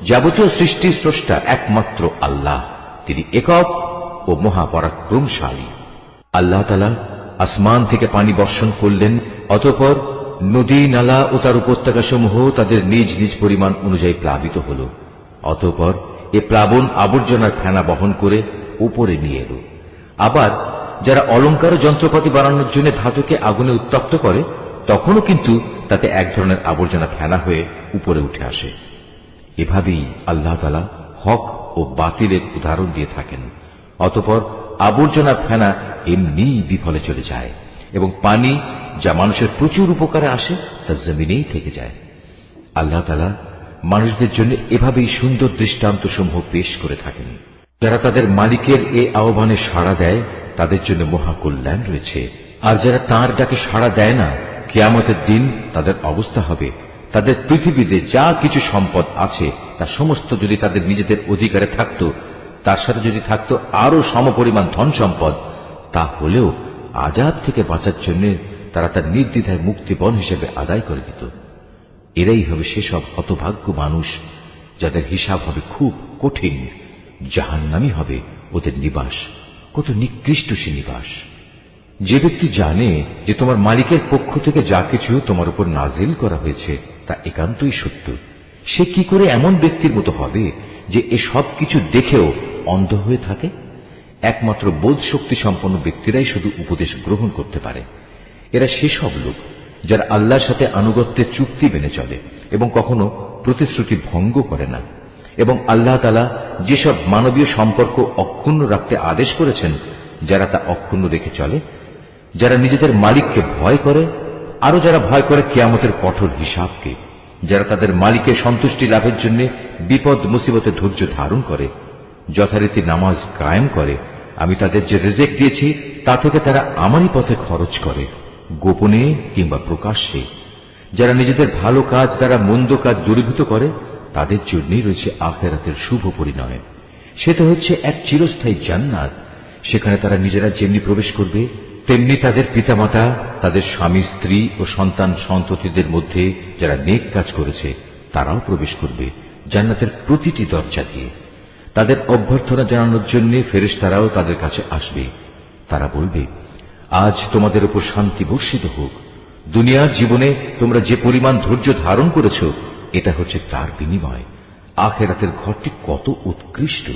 A: যাবতীয় সৃষ্টির স্রষ্টা একমাত্র আল্লাহ, তিনি একক ও মহাপরাক্রমশালী। আল্লাহ তাআলা আসমান থেকে পানি বর্ষণ করলেন, অতঃপর নদী নালা ও তার উপত্যকা সমূহ তাদের নিজ নিজ পরিমাণ অনুযায়ী প্লাবিত হল। অতঃপর এ প্লাবন আবর্জনার ফেনা বহন করে উপরে নিয়ে এলো। আবার যারা অলংকার ও যন্ত্রপাতি বানানোর জন্য ধাতুকে আগুনে উত্তপ্ত করে, তখনও কিন্তু তাতে এক ধরনের আবর্জনা ফেনা হয়ে উপরে উঠে আসে। এভাবেই আল্লাহ তাআলা হক ও বাতিলের উদাহরণ দিয়ে থাকেন। অতঃপর আবর্জনার ফেনা এমনি বিফলে চলে যায় এবং পানি যা মানুষের প্রচুর উপকারে আসে তা জমিনেই থেকে যায়। আল্লাহ তাআলা মানুষদের জন্য এভাবেই সুন্দর দৃষ্টান্ত সমূহ পেশ করে থাকেন। যারা তাদের মালিকের এ আহ্বানে সাড়া দেয় তাদের জন্য মহাকল্যাণ রয়েছে। আর যারা তাঁর ডাকে সাড়া দেয় না, কিয়ামতের দিন তাদের অবস্থা হবে, তাদের পৃথিবীতে যা কিছু সম্পদ আছে তা সমস্ত যদি তাদের নিজেদের অধিকারে থাকত, তার সাথে যদি থাকত আরো সমপরিমাণ ধন সম্পদ, তা হলেও আযাব থেকে বাঁচার জন্য তারা তার নির্দ্বিধায় মুক্তিপণ হিসেবে আদায় করে দিত। এরাই হবে সেসব হতভাগ্য মানুষ যাদের হিসাব হবে খুব কঠিন। জাহান্নামই হবে ওদের নিবাস। কত নিকৃষ্ট সে নিবাস! যে ব্যক্তি জানে যে তোমার মালিকের পক্ষ থেকে যা কিছু তোমার উপর নাজিল করা হয়েছে তা একান্তই সত্য, সে কি করে এমন ব্যক্তির মতো হবে যে এ সব কিছু দেখেও অন্ধ হয়ে থাকে? একমাত্র বোধ শক্তি সম্পন্ন ব্যক্তিরাই শুধু উপদেশ গ্রহণ করতে পারে। এরা সেসব লোক যারা আল্লাহর সাথে আনুগত্যের চুক্তি মেনে চলে এবং কখনো প্রতিশ্রুতি ভঙ্গ করে না, এবং আল্লাহ তাআলা যেসব মানবীয় সম্পর্ক অক্ষুণ্ণ রাখতে আদেশ করেছেন, যারা তা অক্ষুণ্ণ রেখে চলে, যারা নিজেদের মালিককে ভয় করে, আরো যারা ভয় করে কিয়ামতের কঠোর হিসাবকে, যারা তাদের মালিকের সন্তুষ্টি লাভের জন্য বিপদ মুসিবতে ধৈর্য ধারণ করে, যথারীতি নামাজ কায়েম করে, আমি তাদের যে রিজিক দিয়েছি তা থেকে তারা আমারই পথে খরচ করে, গোপনে কিংবা প্রকাশ্যে, যারা নিজেদের ভালো কাজ দ্বারা মন্দ কাজ দূরীভূত করে, তাদের জন্যই রয়েছে আখিরাতের শুভ পরিণয়। সেটা হচ্ছে এক চিরস্থায়ী জান্নাত। সেখানে তারা নিজেরা যেমনি প্রবেশ করবে, তেমনি তাদের পিতামাতা, তাদের স্বামী স্ত্রী ও সন্তান সন্ততিদের মধ্যে যারা নেক কাজ করেছে তারাও প্রবেশ করবে জান্নাতের প্রতিটি দরজা দিয়ে। তাদের অভ্যর্থনা জানানোর জন্য ফেরেশতারাও তাদের কাছে আসবে। তারা বলবে, আজ তোমাদের উপর শান্তি বর্ষিত হোক। দুনিয়ার জীবনে তোমরা যে পরিমাণ ধৈর্য ধারণ করেছ, এটা হচ্ছে তার বিনিময়। আখিরাতের ঘরটি কত উৎকৃষ্ট।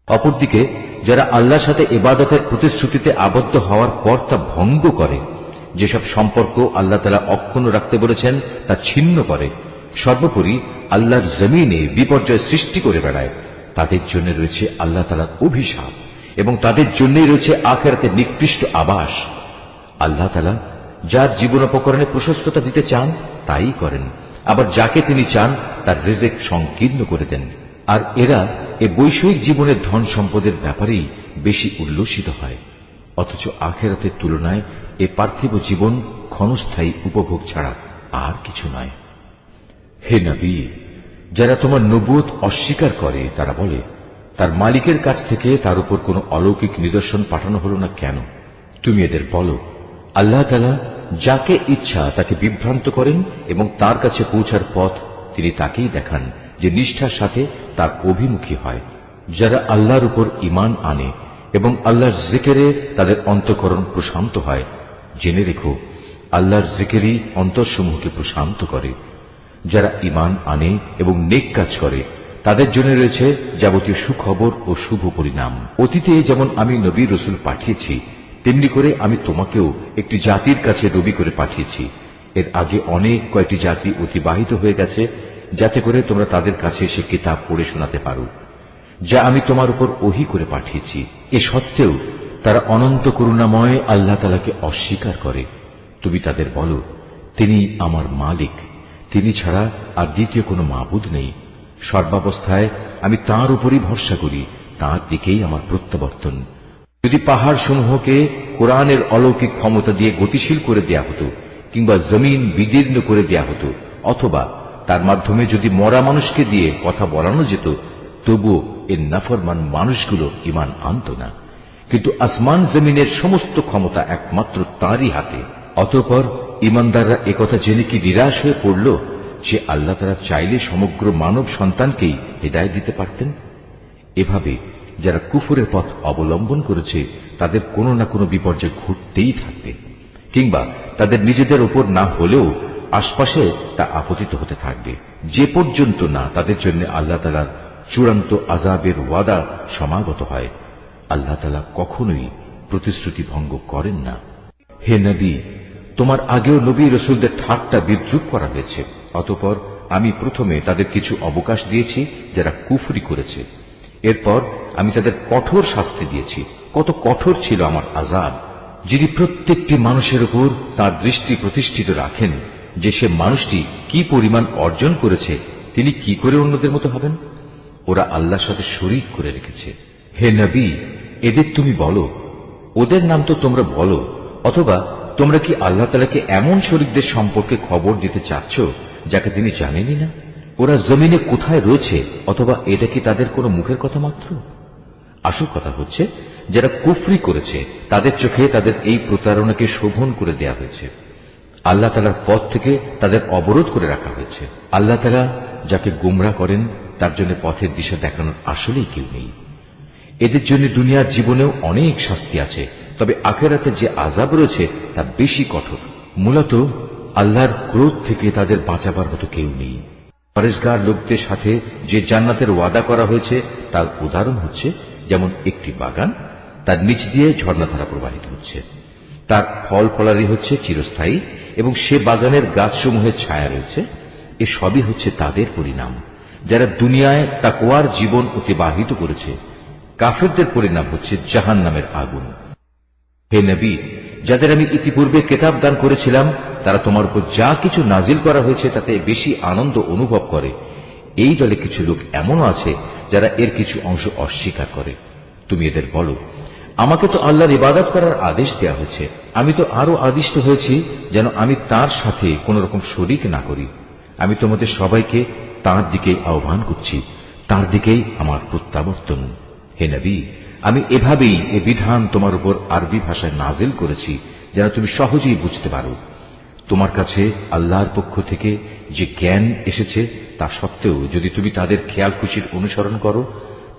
A: অপরদিকে যারা আল্লাহর সাথে ইবাদতের প্রতিশ্রুতিতে আবদ্ধ হওয়ার পর তা ভঙ্গ করে, যেসব সম্পর্ক আল্লাহ তাআলা অক্ষুণ্ণ রাখতে বলেছেন তা ছিন্ন করে, সর্বোপরি আল্লাহর জমিনে বিপর্যয় সৃষ্টি করে বেড়ায়, তাদের জন্য রয়েছে আল্লাহ তাআলার অভিশাপ এবং তাদের জন্যই রয়েছে আখিরাতের নিকৃষ্ট আবাস। আল্লাহ তাআলা যার জীবনোপকরণে প্রশস্ততা দিতে চান তাই করেন, আবার যাকে তিনি চান তার রিজিক সংকীর্ণ করে দেন। আর এরা এ বৈষয়িক জীবনের ধন সম্পদের ব্যাপারেই বেশি উল্লসিত হয়, অথচ আখিরাতের তুলনায় এ পার্থিব জীবন ক্ষণস্থায়ী উপভোগ ছাড়া আর কিছু নয়। হে নবী, যারা তোমার নবুয়ত অস্বীকার করে তারা বলে, তার মালিকের কাছ থেকে তার উপর কোন অলৌকিক নিদর্শন পাঠানো হল না কেন? তুমি এদের বলো, আল্লাহ তাআলা যাকে ইচ্ছা তাকে বিভ্রান্ত করেন এবং তার কাছে পৌঁছার পথ তিনি তাকেই দেখান যে নিষ্ঠার সাথে তার অভিমুখী হয়। যারা আল্লাহর উপর ঈমান আনে এবং আল্লাহর জিকিরে তাদের অন্তঃকরণ প্রশান্ত হয়, জেনে রেখো আল্লাহর জিকিরই অন্তরসমূহকে প্রশান্ত করে। যারা ঈমান আনে এবং নেক কাজ করে তাদের জন্য রয়েছে যাবতীয় সুখবর ও শুভ পরিণাম। অতীতে যেমন আমি নবী রসুল পাঠিয়েছি, তেমনি করে আমি তোমাকেও একটি জাতির কাছে নবী করে পাঠিয়েছি। এর আগে অনেক কয়েকটি জাতি অতিবাহিত হয়ে গেছে, যাতে করে তোমরা তাদের কাছে সে কিতাব পড়ে শোনাতে পারো যা আমি তোমার উপর ওহী করে পাঠিয়েছি। এ সত্ত্বেও তারা অনন্ত করুণাময় আল্লাহ তাআলাকে অস্বীকার করে। তুমি তাদের বলো, তিনি আমার মালিক, তিনি ছাড়া আর দ্বিতীয় কোনো মাবুদ নেই। সর্বাবস্থায় আমি তাঁর উপরই ভরসা করি, তাঁর দিকেই আমার প্রত্যাবর্তন। যদি পাহাড় সমূহকে কোরআনের অলৌকিক ক্ষমতা দিয়ে গতিশীল করে দেয়া হতো, কিংবা জমিন বিদীর্ণ করে দেয়া হতো, অথবা তার মাধ্যমে যদি মরা মানুষকে দিয়ে কথা বলানো যেত, তবুও এর নাফরমান মানুষগুলো ঈমান আনত না। কিন্তু আসমান জমিনের সমস্ত ক্ষমতা একমাত্র তাঁরই হাতে। অতঃপর ঈমানদাররা একথা জেনে কি নিরাশ হয়ে পড়ল যে আল্লাহ তাআলা চাইলে সমগ্র মানব সন্তানকেই হিদায়াত দিতে পারতেন? এভাবে যারা কুফরের পথ অবলম্বন করেছে তাদের কোনো না কোনো বিপর্যয় ঘটতেই থাকবে, কিংবা তাদের নিজেদের উপর না হলেও আশপাশে তা আপতিত হতে থাকবে, যে পর্যন্ত না তাদের জন্য আল্লাহ তাআলার চূড়ান্ত আযাবের ওয়াদা সমাগত হয়। আল্লাহ তাআলা কখনোই প্রতিশ্রুতি ভঙ্গ করেন না। হে নবী, তোমার আগেও নবী রাসূলদের ঠাট্টা বিদ্রূপ করা হয়েছে। অতঃপর আমি প্রথমে তাদের কিছু অবকাশ দিয়েছি যারা কুফরি করেছে, এরপর আমি তাদের কঠোর শাস্তি দিয়েছি। কত কঠোর ছিল আমার আযাব! যিনি প্রত্যেকটি মানুষের উপর তার দৃষ্টি প্রতিষ্ঠিত রাখেন যে সে মানুষটি কি পরিমাণ অর্জন করেছে, তিনি কি করে অন্যদের মতো হবেন? ওরা আল্লাহর সাথে শরীক করে রেখেছে। হে নবী, এদের তুমি বলো, ওদের নাম তো তোমরা বলো, অথবা তোমরা কি আল্লাহ তাআলাকে এমন শরীকদের সম্পর্কে খবর দিতে চাচ্ছ যাকে তিনি জানেনই না? ওরা জমিনে কোথায় রয়েছে, অথবা এটা কি তাদের কোনো মুখের কথা মাত্র? আসল কথা হচ্ছে, যারা কুফরি করেছে তাদের চোখে তাদের এই প্রতারণাকে শোভন করে দেয়া হয়েছে। আল্লাহ তাআলার পথ থেকে তাদের অবরোধ করে রাখা হয়েছে। আল্লাহ তাআলা যাকে গোমরা করেন তার জন্য পথের দিশা দেখানোর আসলেই কেউ নেই। এদের জন্য দুনিয়ার জীবনেও অনেক শাস্তি আছে, তবে আখিরাতে যে আযাব রয়েছে তা বেশি কঠোর। মূলত আল্লাহর ক্রোধ থেকে তাদের বাঁচাবার মতো কেউ নেই। পরেশগার লোকদের সাথে যে জান্নাতের ওয়াদা করা হয়েছে তার উদাহরণ হচ্ছে যেমন একটি বাগান, তার নিচ দিয়ে ঝর্ণাধারা প্রবাহিত হচ্ছে, তার ফল ফলারি হচ্ছে চিরস্থায়ী এবং সে বাগানের গাছসমূহের ছায়া রয়েছে। এ সবই হচ্ছে তাদের পরিণাম যারা দুনিয়ায় তাকওয়ার জীবন অতিবাহিত করেছে। কাফেরদের পরিণাম হচ্ছে জাহান্নামের আগুন। হে নবী, যাদের আমি ইতিপূর্বে কিতাব দান করেছিলাম তারা তোমার উপর যা কিছু নাজিল করা হয়েছে তাতে বেশি আনন্দ অনুভব করে। এই দলে কিছু লোক এমনও আছে যারা এর কিছু অংশ অস্বীকার করে। তুমি এদের বলো, আমাকে তো আল্লাহর ইবাদত করার আদেশ দেওয়া হয়েছে, আমি তো আরো আদিষ্ট হয়েছি যেন আমি তার সাথে কোন রকম শরীক না করি। আমি তোমাদের সবাইকে তার দিকেই আহ্বান করছি, তার দিকেই আমার প্রত্যাবর্তন। হে নবী, আমি এভাবেই এ বিধান তোমার উপর আরবি ভাষায় নাজিল করেছি যেন তুমি সহজেই বুঝতে পারো। তোমার কাছে আল্লাহর পক্ষ থেকে যে জ্ঞান এসেছে তা সত্ত্বেও যদি তুমি তাদের খেয়াল খুশির অনুসরণ করো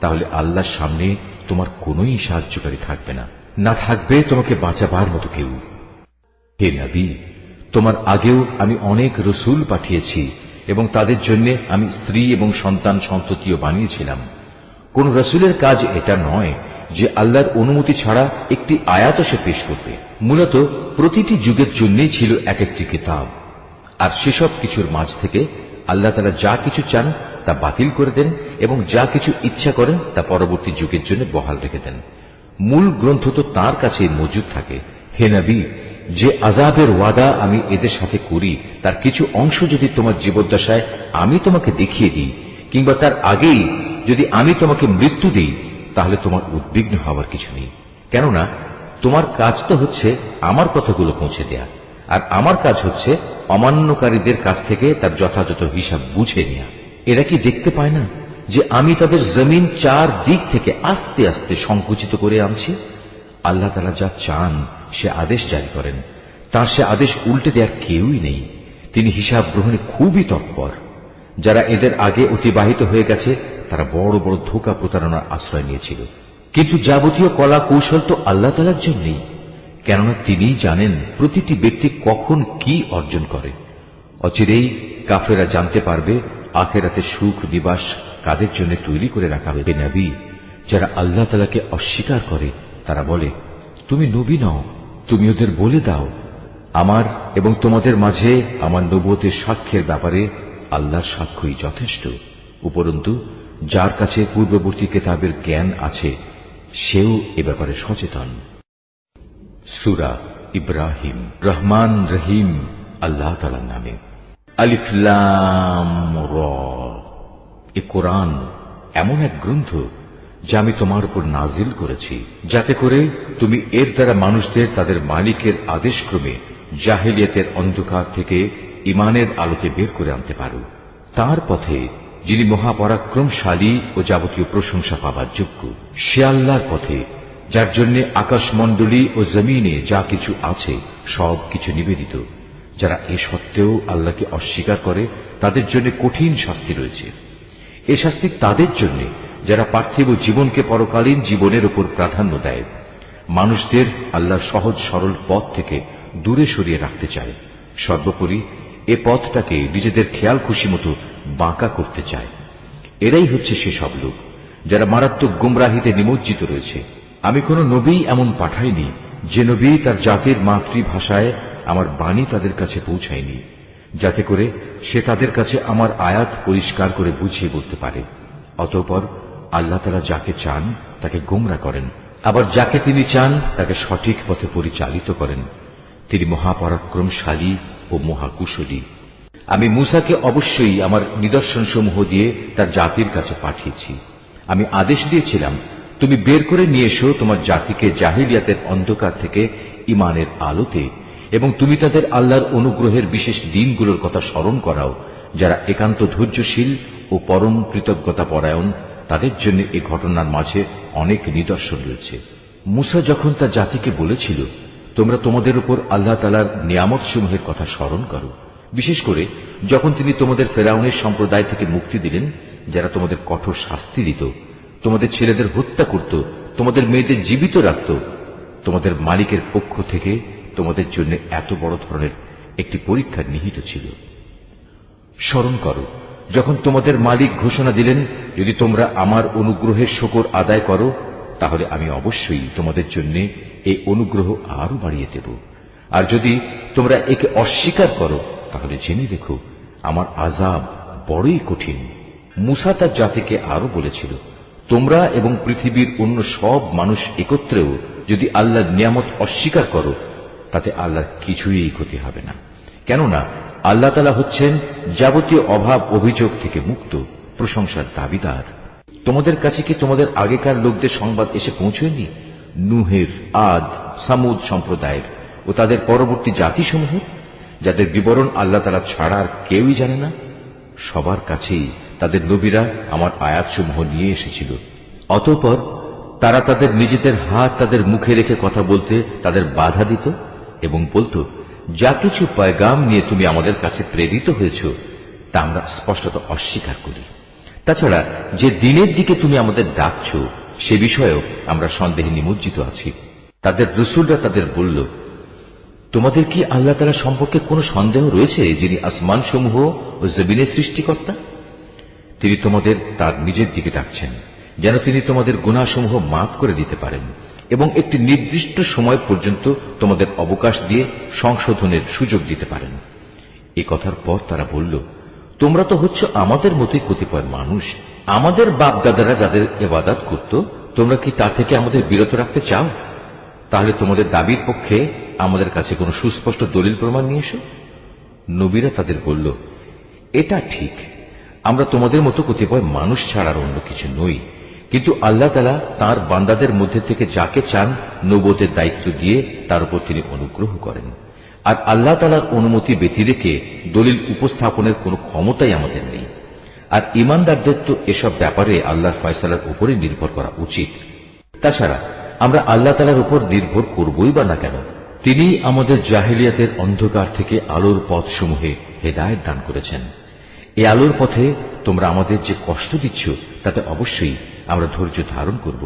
A: তাহলে আল্লাহর সামনে তোমার কোনই সাহায্যকারী থাকবে না, না থাকবে তোমাকে বাঁচাবার মতো কেউ। হে নবী, তোমার আগেও আমি অনেক রসুল পাঠিয়েছি এবং তাদের জন্য আমি স্ত্রী এবং সন্তান সন্ততিও বানিয়েছিলাম। কোন রসুলের কাজ এটা নয় যে আল্লাহর অনুমতি ছাড়া একটি আয়াত সে পেশ করবে। মূলত প্রতিটি যুগের জন্যই ছিল এক একটি কিতাব, আর সেসব কিছুর মাঝ থেকে আল্লাহ তাআলা যা কিছু চান তা বাতিল করে দেন এবং যা কিছু ইচ্ছা করেন তা পরবর্তী যুগের জন্য বহাল রেখে দেন। মূল গ্রন্থ তো তার কাছেই মজুদ থাকে। হে নবী, যে আযাবের ওয়াদা আমি এদের সাথে করি তার কিছু অংশ যদি তোমার জীবদ্দশায় আমি তোমাকে দেখিয়ে দিই কিংবা তার আগেই যদি আমি তোমাকে মৃত্যু দিই তাহলে তোমার উদ্বিগ্ন হওয়ার কিছু নেই, কেননা তোমার কাজ তো হচ্ছে আমার কথাগুলো পৌঁছে দেয়া, আর আমার কাজ হচ্ছে অমান্যকারীদের কাছ থেকে তার যথাযথ হিসাব বুঝে নেয়া। এরা কি দেখতে পায় না যে আমি তাদের জমিন চার দিক থেকে আস্তে আস্তে সংকুচিত করে আনছি? আল্লাহ তাআলা যা চান সে আদেশ জারি করেন, তার সে আদেশ উল্টে দেওয়ার কেউই নেই। তিনি হিসাব গ্রহণে খুবই তৎপর। যারা এদের আগে অতিবাহিত হয়ে গেছে তারা বড় বড় ধোঁকা প্রতারণার আশ্রয় নিয়েছিল, কিন্তু যাবতীয় কলা কৌশল তো আল্লাহ তাআলার জন্যই, কেননা তিনিই জানেন প্রতিটি ব্যক্তি কখন কি অর্জন করে। অচিরেই কাফেররা জানতে পারবে আখিরাতে সুখ নিবাস কাদের জন্য তৈরি করে রাখা হবে। নবী, যারা আল্লাহ তাআলাকে অস্বীকার করে তারা বলে, তুমি নবী নও, তুমি ওদের বলে দাও আমার এবং তোমাদের মাঝে আমার নবুয়তের সাক্ষ্যের ব্যাপারে আল্লাহর সাক্ষ্যই যথেষ্ট। উপরন্তু যার কাছে পূর্ববর্তী কিতাবের জ্ঞান আছে সেও এ ব্যাপারে সচেতন। সূরা ইব্রাহিম। রহমান রহিম আল্লাহ তাআলার নামে। আলিফ লাম রা। এ কোরআন এমন এক গ্রন্থ যা আমি তোমার উপর নাজিল করেছি যাতে করে তুমি এর দ্বারা মানুষদের তাদের মালিকের আদেশক্রমে জাহেলিয়াতের অন্ধকার থেকে ইমানের আলোতে বের করে আনতে পারো, তার পথে যিনি মহাপরাক্রমশালী ও যাবতীয় প্রশংসা পাবার যোগ্য। সে আল্লাহর পথে যার জন্য আকাশমণ্ডলী ও জমিনে যা কিছু আছে সব কিছু নিবেদিত। যারা এ সত্ত্বেও আল্লাহকে অস্বীকার করে তাদের জন্য কঠিন শাস্তি রয়েছে। এ শাস্তি তাদের জন্য যারা পার্থিব জীবনকে পরকালীন জীবনের উপর প্রাধান্য দেয়, মানুষদের আল্লাহর সহজ সরল পথ থেকে দূরে সরিয়ে রাখতে চায়। সর্বোপরি এ পথটাকে নিজেদের খেয়াল খুশি মতো বাঁকা করতে চায়। এরাই হচ্ছে সেসব লোক যারা মারাত্মক গুমরাহিতে নিমজ্জিত রয়েছে। আমি কোন নবী এমন পাঠাইনি যে নবী তার জাতির মাতৃভাষায় আমার বাণী তাদের কাছে পৌঁছায়নি, যাতে করে সে তাদের কাছে আমার আয়াত পরিষ্কার করে বুঝিয়ে বলতে পারে। অতঃপর আল্লাহ তাআলা যাকে চান তাকে গোমরা করেন, আবার যাকে তিনি চান তাকে সঠিক পথে পরিচালিত করেন। তিনি মহাপরাক্রমশালী ও মহাকুশলী। আমি মূসাকে অবশ্যই আমার নিদর্শনসমূহ দিয়ে তার জাতির কাছে পাঠিয়েছি। আমি আদেশ দিয়েছিলাম, তুমি বের করে নিয়ে এসো তোমার জাতিকে জাহিলিয়াতের অন্ধকার থেকে ইমানের আলোতে, এবং তুমি তাদের আল্লাহর অনুগ্রহের বিশেষ দিনগুলোর কথা স্মরণ করাও। যারা একান্ত ধৈর্যশীল ও পরম কৃতজ্ঞতা পরায়ণ তাদের জন্য এ ঘটনার মাঝে অনেক নিদর্শন রয়েছে। মূসা যখন তার জাতিকে বলেছিল, তোমরা তোমাদের উপর আল্লাহ তাআলার নিয়ামত সমূহের কথা স্মরণ করো, বিশেষ করে যখন তিনি তোমাদের ফেরাউনের সম্প্রদায় থেকে মুক্তি দিলেন, যারা তোমাদের কঠোর শাস্তি দিত, তোমাদের ছেলেদের হত্যা করত, তোমাদের মেয়েদের জীবিত রাখত, তোমাদের মালিকের পক্ষ থেকে তোমাদের জন্য এত বড় ধরনের একটি পরীক্ষা নিহিত ছিল। স্মরণ করো যখন তোমাদের মালিক ঘোষণা দিলেন, যদি তোমরা আমার অনুগ্রহের শকর আদায় করো তাহলে আমি অবশ্যই তোমাদের জন্য এই অনুগ্রহ আরো বাড়িয়ে দেব, আর যদি তোমরা একে অস্বীকার করো তাহলে জেনে রেখো আমার আযাব বড়ই কঠিন। মূসা তার জাতিকে আরো বলেছিল, তোমরা এবং পৃথিবীর অন্য সব মানুষ একত্রেও যদি আল্লাহর নিয়ামত অস্বীকার করো তাতে আল্লাহর কিছুই ক্ষতি হবে না, কেননা আল্লাহ তাআলা হচ্ছেন যাবতীয় অভাব অভিযোগ থেকে মুক্ত, প্রশংসার দাবিদার। তোমাদের কাছে কি তোমাদের আগেকার লোকদের সংবাদ এসে পৌঁছয়নি? নূহের, আদ, সামুদ সম্প্রদায়ের ও তাদের পরবর্তী জাতিসমূহের, যাদের বিবরণ আল্লাহ তাআলা ছাড়া আর কেউই জানে না। সবার কাছেই তাদের নবীরা আমার আয়াতসমূহ নিয়ে এসেছিল। অতঃপর তারা তাদের নিজেদের হাত তাদের মুখে রেখে কথা বলতে তাদের বাধা দিত এবং বলত, যা কিছু পয়গাম নিয়ে তুমি আমাদের কাছে প্রেরিত হয়েছ তা আমরা স্পষ্টত অস্বীকার করি। তাছাড়া যে দিনের দিকে তুমি আমাদের ডাকছ সে বিষয়েও আমরা সন্দেহে নিমজ্জিত আছি। তাদের রসুলরা তাদের বলল, তোমাদের কি আল্লাহ তাআলা সম্পর্কে কোনো সন্দেহ রয়েছে, যিনি আসমান সমূহ ও জমিনের সৃষ্টিকর্তা? তিনি তোমাদের তার নিজের দিকে ডাকছেন যেন তিনি তোমাদের গুনাহসমূহ মাফ করে দিতে পারেন এবং একটি নির্দিষ্ট সময় পর্যন্ত তোমাদের অবকাশ দিয়ে সংশোধনের সুযোগ দিতে পারেন। এ কথার পর তারা বলল, তোমরা তো হচ্ছ আমাদের মতোই কতিপয় মানুষ। আমাদের বাপ দাদারা যাদের ইবাদত করত তোমরা কি তা থেকে আমাদের বিরত রাখতে চাও? তাহলে তোমাদের দাবির পক্ষে আমাদের কাছে কোনো সুস্পষ্ট দলিল প্রমাণ নিয়ে এসো। নবীরা তাদের বলল, এটা ঠিক, আমরা তোমাদের মতো কতিপয় মানুষ ছাড়ার অন্য কিছু নই, কিন্তু আল্লাহ তাআলা তাঁর বান্দাদের মধ্যে থেকে যাকে চান নবুয়তের দায়িত্ব দিয়ে তার উপর তিনি অনুগ্রহ করেন, আর আল্লাহ তাআলার অনুমতি ব্যতি রেখে দলিল উপস্থাপনের কোনো ক্ষমতাই আমাদের নেই। আর ঈমানদারদের তো এসব ব্যাপারে আল্লাহর ফয়সালার উপরে নির্ভর করা উচিত। তাছাড়া আমরা আল্লাহ তাআলার উপর নির্ভর করবই বা না কেন? তিনি আমাদের জাহেলিয়াতের অন্ধকার থেকে আলোর পথসমূহে হেদায়েত দান করেছেন। এই আলোর পথে তোমরা আমাদের যে কষ্ট দিচ্ছ তাতে অবশ্যই আমরা ধৈর্য ধারণ করব।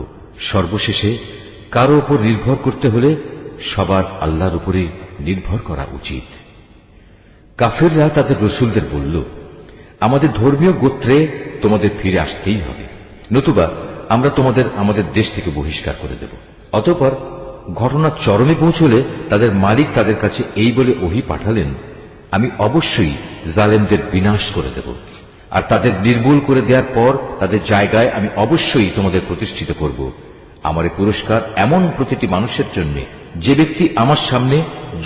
A: সর্বশেষে কারো উপর নির্ভর করতে হলে সবার আল্লাহর উপরে নির্ভর করা উচিত। কাফেররা তাদের রসুলদের বলল, আমাদের ধর্মীয় গোত্রে তোমাদের ফিরে আসতেই হবে, নতুবা আমরা তোমাদের আমাদের দেশ থেকে বহিষ্কার করে দেব। অতঃপর ঘটনা চরমে পৌঁছলে তাদের মালিক তাদের কাছে এই বলে ওহী পাঠালেন, আমি অবশ্যই জালেমদের বিনাশ করে দেব, আর তাদের নির্মূল করে দেওয়ার পর তাদের জায়গায় আমি অবশ্যই তোমাদের প্রতিষ্ঠিত করব। আমার এই পুরস্কার এমন প্রতিটি মানুষের জন্য যে ব্যক্তি আমার সামনে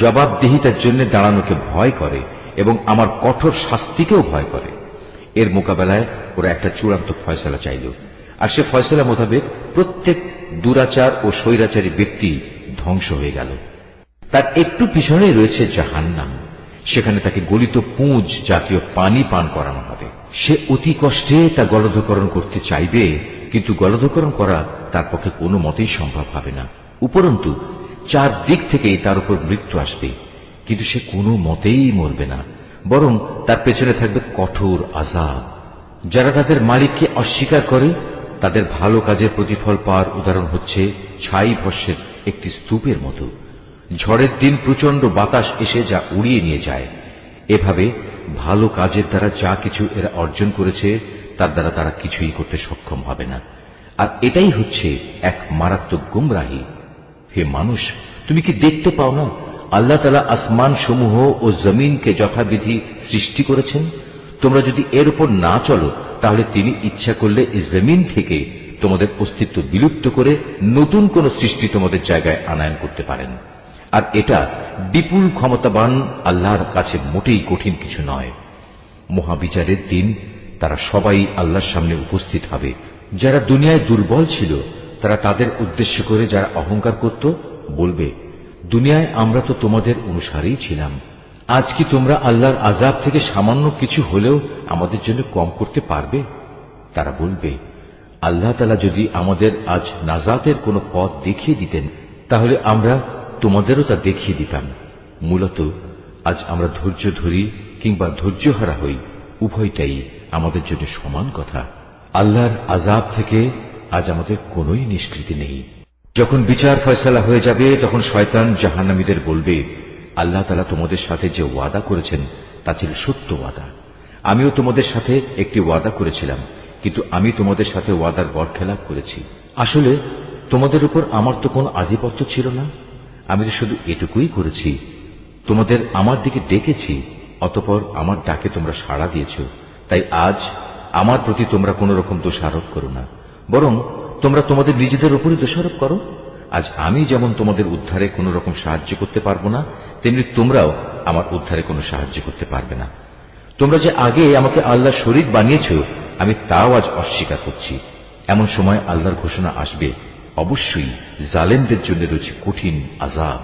A: জবাবদিহিতার জন্য দাঁড়ানোকে ভয় করে এবং আমার কঠোর শাস্তিকেও ভয় করে। এর মোকাবেলায় ওরা একটা চূড়ান্ত ফয়সালা চাইল, আর সে ফয়সালা মোতাবেক প্রত্যেক দুরাচার ও স্বৈরাচারী ব্যক্তি ধ্বংস হয়ে গেল। তার একটু পিছনেই রয়েছে জাহান্নাম, সেখানে তাকে গলিত পুঁজ জাতীয় পানি পান করানো হবে। সে অতি কষ্টে তা গলধকরণ করতে চাইবে, কিন্তু গলধকরণ করা তার পক্ষে কোনো মতেই সম্ভব হবে না। উপরন্তু চারদিক থেকেই তার উপর মৃত্যু আসবে, কিন্তু সে কোনো মতেই মরবে না, বরং তার পেছনে থাকবে কঠোর আযাব। যারা তাদের মালিককে অস্বীকার করে তাদের ভালো কাজের প্রতিফল পাওয়ার উদাহরণ হচ্ছে ছাই ভস্মের একটি স্তূপের মতো। ঝড়ের দিন প্রচন্ড বাতাস এসে যা উড়িয়ে নিয়ে যায়। এভাবে ভালো কাজের দ্বারা যা কিছু এরা অর্জন করেছে তার দ্বারা তারা কিছুই করতে সক্ষম হবে না, আর এটাই হচ্ছে এক মারাত্মক গুমরাহি। হে মানুষ, তুমি কি দেখতে পাও না আল্লাহ তাআলা আসমান সমূহ ও জমিনকে যথাবিধি সৃষ্টি করেছেন? তোমরা যদি এর উপর না চলো তাহলে তিনি ইচ্ছা করলে এই জমিন থেকে তোমাদের অস্তিত্ব বিলুপ্ত করে নতুন কোন সৃষ্টি তোমাদের জায়গায় আনায়ন করতে পারেন। আর এটা বিপুল ক্ষমতাবান আল্লাহর কাছে মোটেই কঠিন কিছু নয়। মহাবিচারের দিন তারা সবাই আল্লাহর সামনে উপস্থিত হবে। যারা দুনিয়ায় দুর্বল ছিল তারা তাদের উদ্দেশ্য করে যারা অহংকার করত বলবে, দুনিয়ায় আমরা তো তোমাদের অনুসারেই ছিলাম, আজ কি তোমরা আল্লাহর আযাব থেকে সামান্য কিছু হলেও আমাদের জন্য কম করতে পারবে? তারা বলবে, আল্লাহ তাআলা যদি আমাদের আজ নাজাতের কোনো পথ দেখিয়ে দিতেন তাহলে আমরা তোমাদেরও তা দেখিয়ে দিতাম। মূলত আজ আমরা ধৈর্য ধরি কিংবা ধৈর্যহারা হই, উভয়টাই আমাদের জন্য সমান কথা। আল্লাহর আযাব থেকে আজ আমাদের কোনোই নিষ্কৃতি নেই। যখন বিচার ফয়সালা হয়ে যাবে তখন শয়তান জাহান্নামীদের বলবে, আল্লাহ তাআলা তোমাদের সাথে যে ওয়াদা করেছেন তা ছিল সত্য ওয়াদা, আমিও তোমাদের সাথে একটি ওয়াদা করেছিলাম, কিন্তু আমি তোমাদের সাথে ওয়াদার বরখেলাপ করেছি। আসলে তোমাদের উপর আমার তো কোনো আধিপত্য ছিল না। আমি তো শুধু এটুকুই করেছি, তোমাদের আমার দিকে ডেকেছি, অতঃপর আমার ডাকে তোমরা সাড়া দিয়েছ। তাই আজ আমার প্রতি তোমরা কোন রকম দোষারোপ করো না, বরং তোমরা তোমাদের নিজেদের উপরই দোষারোপ করো। আজ আমি যেমন তোমাদের উদ্ধারে কোন রকম সাহায্য করতে পারবো না, তেমনি তোমরাও আমার উদ্ধারে কোনো সাহায্য করতে পারবে না। তোমরা যে আগে আমাকে আল্লাহ শরীক বানিয়েছ, আমি তাও আজ অস্বীকার করছি। এমন সময় আল্লাহর ঘোষণা আসবে, অবশ্যই জালেমদের জন্য রয়েছে কঠিন আযাব।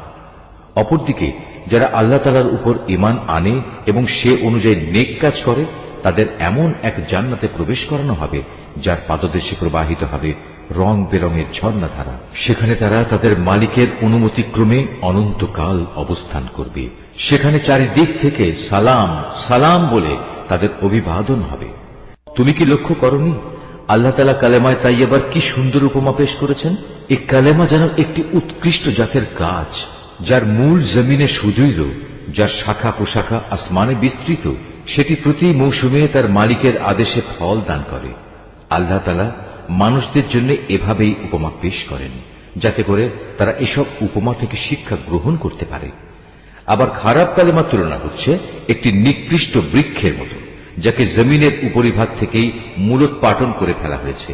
A: অপরদিকে যারা আল্লাহ তাআলার উপর ঈমান আনে এবং সে অনুযায়ী নেক কাজ করে, তাদের এমন এক জান্নাতে প্রবেশ করানো হবে যার পাদদেশে প্রবাহিত হবে রং বেরঙের ঝর্ণাধারা। সেখানে তারা তাদের মালিকের অনুমতিক্রমে অনন্তকাল অবস্থান করবে। সেখানে চারিদিক থেকে সালাম সালাম বলে তাদের অভিবাদন হবে। তুমি কি লক্ষ্য করনি আল্লাহ তাআলা কালেমায়ে তাইয়্যিবার কি সুন্দর উপমা পেশ করেছেন? এই কালেমা যেন একটি উৎকৃষ্ট জাতের গাছ, যার মূল জমিনে সুদৃঢ়, যার শাখা প্রশাখা আসমানে বিস্তৃত। সেটি প্রতি মৌসুমে তার মালিকের আদেশে ফল দান করে। আল্লাহ তাআলা মানুষদের জন্য এভাবেই উপমা পেশ করেন, যাতে করে তারা এসব উপমা থেকে শিক্ষা গ্রহণ করতে পারে। আবার খারাপ কালেমার তুলনা হচ্ছে একটি নিকৃষ্ট বৃক্ষের মতো, যাকে জমিনের উপরিভাগ থেকেই মূলোৎপাটন করে ফেলা হয়েছে।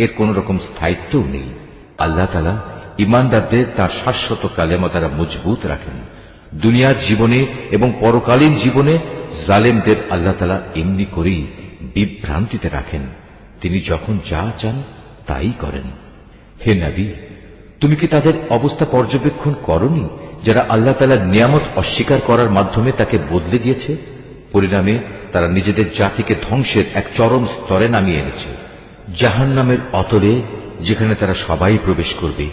A: এর কোন রকম স্থায়িত্বও নেই। আল্লাহ তাআলা ঈমানদারদের তার শাশ্বত কালেমা দ্বারা মজবুত রাখেন। দুনিয়ার জীবনে এবং পরকালীন জীবনে জালেমদের আল্লাহ তাআলা এমনি করেই বিভ্রান্তিতে রাখেন। তিনি যখন যা চান তাই করেন। হে নবী, তুমি কি তাদের অবস্থা পর্যবেক্ষণ করনি যারা আল্লাহ তাআলার নিয়ামত অস্বীকার করার মাধ্যমে তাকে বদলে দিয়েছে? পরিণামে তারা নিজেদের জাতিকে ধ্বংসের এক চরম স্তরে নামিয়ে এনেছে, জাহান্নামের অতলে, যেখানে তারা সবাই প্রবেশ করবে।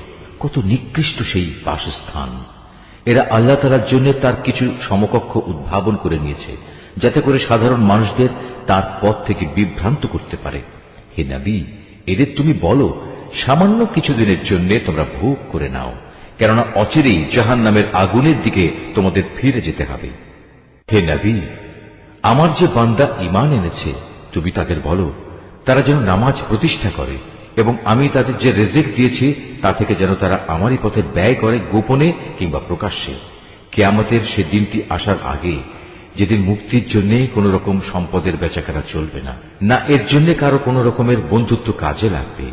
A: কত নিকৃষ্ট সেই বাসস্থান! এরা আল্লাহ তাআলার জন্য তার কিছু সমকক্ষ উদ্ভাবন করে নিয়েছে, যাতে করে সাধারণ মানুষদের তার পথ থেকে বিভ্রান্ত করতে পারে। হে নবী, এদের তুমি বলো, সামান্য কিছুদিনের জন্য তোমরা ভোগ করে নাও, কেননা অচিরেই জাহান্নামের আগুনের দিকে তোমাদের ফিরে যেতে হবে। হে নবী, আমার যে বান্দা ঈমান এনেছে, তুমি তাদের বলো তারা যেন নামাজ প্রতিষ্ঠা করে, এবং আমি তাদের যে রিজিক দিয়েছি তা থেকে যেন তারা আমারই পথে ব্যয় করে, গোপনে কিংবা প্রকাশ্যে। কিয়ামতের সে দিনটি আসার আগে, যেদিন মুক্তির জন্য কোন রকম সম্পদের বেচাকেনা চলবে না, না এর জন্য কারো কোন রকমের বন্ধুত্ব কাজে লাগবে।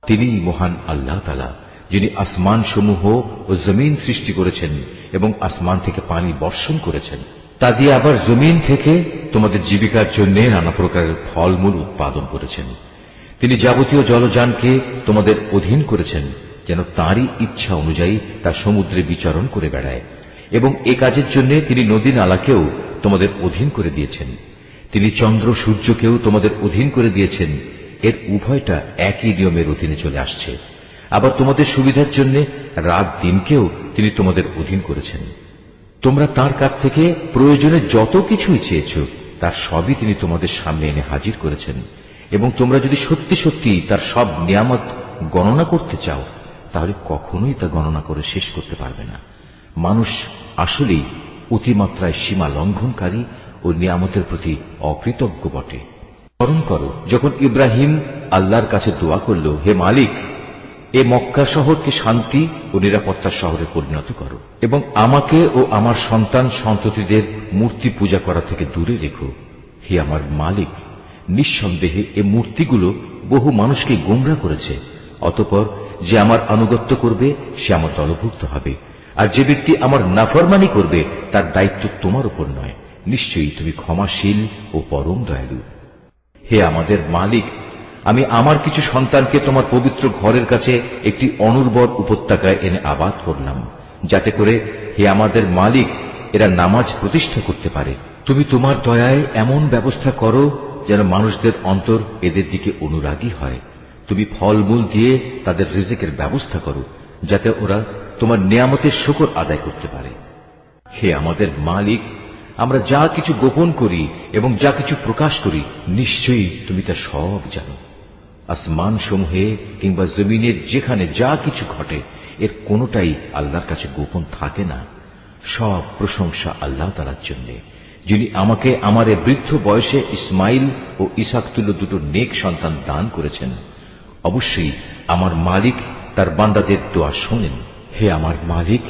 A: তিনি মহান আল্লাহ তাআলা, যিনি আসমান সমূহ ও জমিন সৃষ্টি করেছেন এবং আসমান থেকে পানি বর্ষণ করেছেন। তা দিয়ে আবার জমিন থেকে তোমাদের জীবিকার জন্য নানা প্রকারের ফলমূল উৎপাদন করেছেন। তিনি যাবতীয় জলযানকে তোমাদের অধীন করেছেন, যেন তাঁরই ইচ্ছা অনুযায়ী তা সমুদ্রে বিচরণ করে বেড়ায়, এবং এ কাজের জন্য তিনি নদী নালাকেও তোমাদের অধীন করে দিয়েছেন। তিনি চন্দ্র সূর্যকেও তোমাদের অধীন করে দিয়েছেন। এর উভয়টা একই নিয়মের অধীনে চলে আসছে। আবার তোমাদের সুবিধার জন্য রাত দিনকেও তিনি তোমাদের অধীন করেছেন। তোমরা তার কাছ থেকে প্রয়োজনে যত কিছুই চেয়েছ, তার সবই তিনি তোমাদের সামনে এনে হাজির করেছেন। এবং তোমরা যদি সত্যি সত্যি তার সব নিয়ামত গণনা করতে চাও, তাহলে কখনোই তা গণনা করে শেষ করতে পারবে না। মানুষ আসলেই অতিমাত্রায় সীমা লঙ্ঘনকারী ও নিয়ামতের প্রতি অকৃতজ্ঞ বটে। স্মরণ করো, যখন ইব্রাহিম আল্লাহর কাছে দোয়া করল, হে মালিক, এ মক্কা শহরকে শান্তি ও নিরাপত্তার শহরে পরিণত করো, এবং আমাকে ও আমার সন্তান সন্ততিদের মূর্তি পূজা করা থেকে দূরে রেখো। হে আমার মালিক, নিঃসন্দেহে এ মূর্তিগুলো বহু মানুষকে গোমরা করেছে। অতঃপর যে আমার আনুগত্য করবে সে আমার দলভুক্ত হবে, আর যে ব্যক্তি আমার নাফরমানি করবে তার দায়িত্ব তোমার উপর নয়। নিশ্চয়ই তুমি ক্ষমাশীল ও পরম দয়ালু। হে আমাদের মালিক, আমি আমার কিছু সন্তানকে তোমার পবিত্র ঘরের কাছে একটি অনুর্বর উপত্যকায় এনে আবাদ করলাম, যাতে করে হে আমাদের মালিক এরা নামাজ প্রতিষ্ঠা করতে পারে। তুমি তোমার দয়ায় এমন ব্যবস্থা করো যেন মানুষদের অন্তর এদের দিকে অনুরাগী হয়। তুমি ফলমূল দিয়ে তাদের রিজিকের ব্যবস্থা করো, যাতে ওরা তোমার নিয়ামতের শুকর আদায় করতে পারে। হে আমাদের মালিক, আমরা যা কিছু গোপন করি এবং যা কিছু প্রকাশ করি, নিশ্চয়ই তুমি তা সব জানো। আসমান সমূহে কিংবা জমিনের যেখানে যা কিছু ঘটে, এর কোনোটাই আল্লাহর কাছে গোপন থাকে না। সব প্রশংসা আল্লাহ তাআলার জন্য, যিনি আমাকে আমার এ বৃদ্ধ বয়সে ইসমাইল ও ইসাক তুল্য দুটো নেক সন্তান দান করেছেন। অবশ্যই আমার মালিক তার বান্দাদের দোয়া শোনেন। হে আমার মালিক,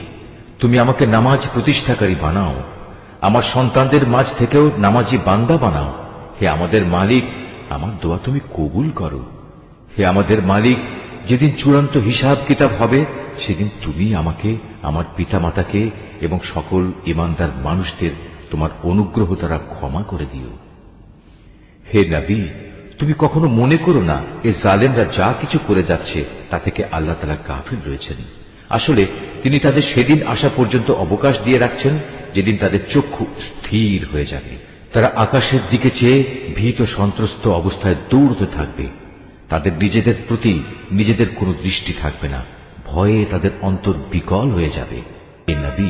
A: তুমি আমাকে নামাজ প্রতিষ্ঠাকারী বানাও, আমার সন্তানদের মাঝ থেকেও নামাজি বান্দা বানাও। হে আমাদের মালিক, আমার দোয়া তুমি কবুল করো। হে আমাদের মালিক, যেদিন চূড়ান্ত হিসাব কিতাব হবে সেদিন তুমি আমাকে, আমার পিতামাতাকে এবং সকল ঈমানদার মানুষদের তোমার অনুগ্রহ দ্বারা ক্ষমা করে দিও। হে নবী, তুমি কখনো মনে করো না এ জালেমরা যা কিছু করে যাচ্ছে তা থেকে আল্লাহ তাআলা গাফিল রয়েছেন। আসলে তিনি তাদের সেদিন আসা পর্যন্ত অবকাশ দিয়ে রাখছেন যেদিন তাদের চক্ষু স্থির হয়ে যাবে। তারা আকাশের দিকে চেয়ে ভীত সন্ত্রস্ত অবস্থায় দৌড়তে থাকবে। তাদের নিজেদের প্রতি নিজেদের কোনো দৃষ্টি থাকবে না, ভয়ে তাদের অন্তর বিকল হয়ে যাবে। হে নবী,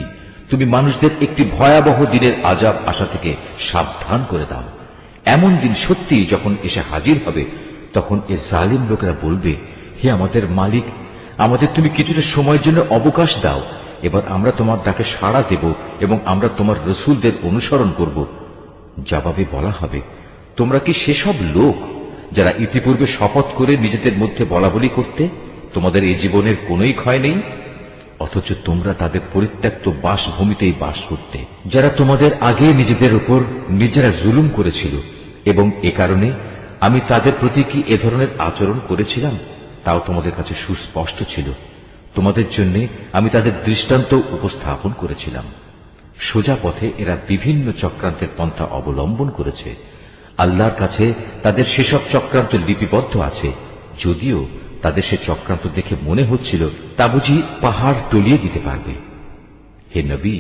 A: তুমি মানুষদের একটি ভয়াবহ দিনের আযাব আসা থেকে সাবধান করে দাও। এমন দিন সত্যি যখন এসে হাজির হবে, তখন এ জালিম লোকেরা বলবে, হে আমাদের মালিক, আমাদের তুমি কিছুটা সময়ের জন্য অবকাশ দাও, এবার আমরা তোমার ডাকে সাড়া দেব এবং আমরা তোমার রসুলদের অনুসরণ করব। জবাবে বলা হবে, তোমরা কি সেসব লোক যারা ইতিপূর্বে শপথ করে নিজেদের মধ্যে বলাবলি করতে তোমাদের এই জীবনের কোনোই ক্ষয় নেই, অথচ তোমরা তাদের পরিত্যক্ত বাসভূমিতেই বাস করতে, যারা তোমাদের আগে নিজেদের উপর নিজেরা জুলুম করেছিল, এবং এ কারণে আমি তাদের প্রতি কি এ ধরনের আচরণ করেছিলাম তাও তোমাদের কাছে সুস্পষ্ট ছিল। তোমাদের জন্য আমি তাদের দৃষ্টান্ত উপস্থাপন করেছিলাম। সোজা পথে এরা বিভিন্ন চক্রান্তের পন্থা অবলম্বন করেছে। আল্লাহর কাছে তাদের সেসব চক্রান্ত লিপিবদ্ধ আছে, যদিও তাদের সে চক্রান্ত দেখে মনে হচ্ছিল তা বুঝি পাহাড় টলিয়ে দিতে পারবে। হে নবী,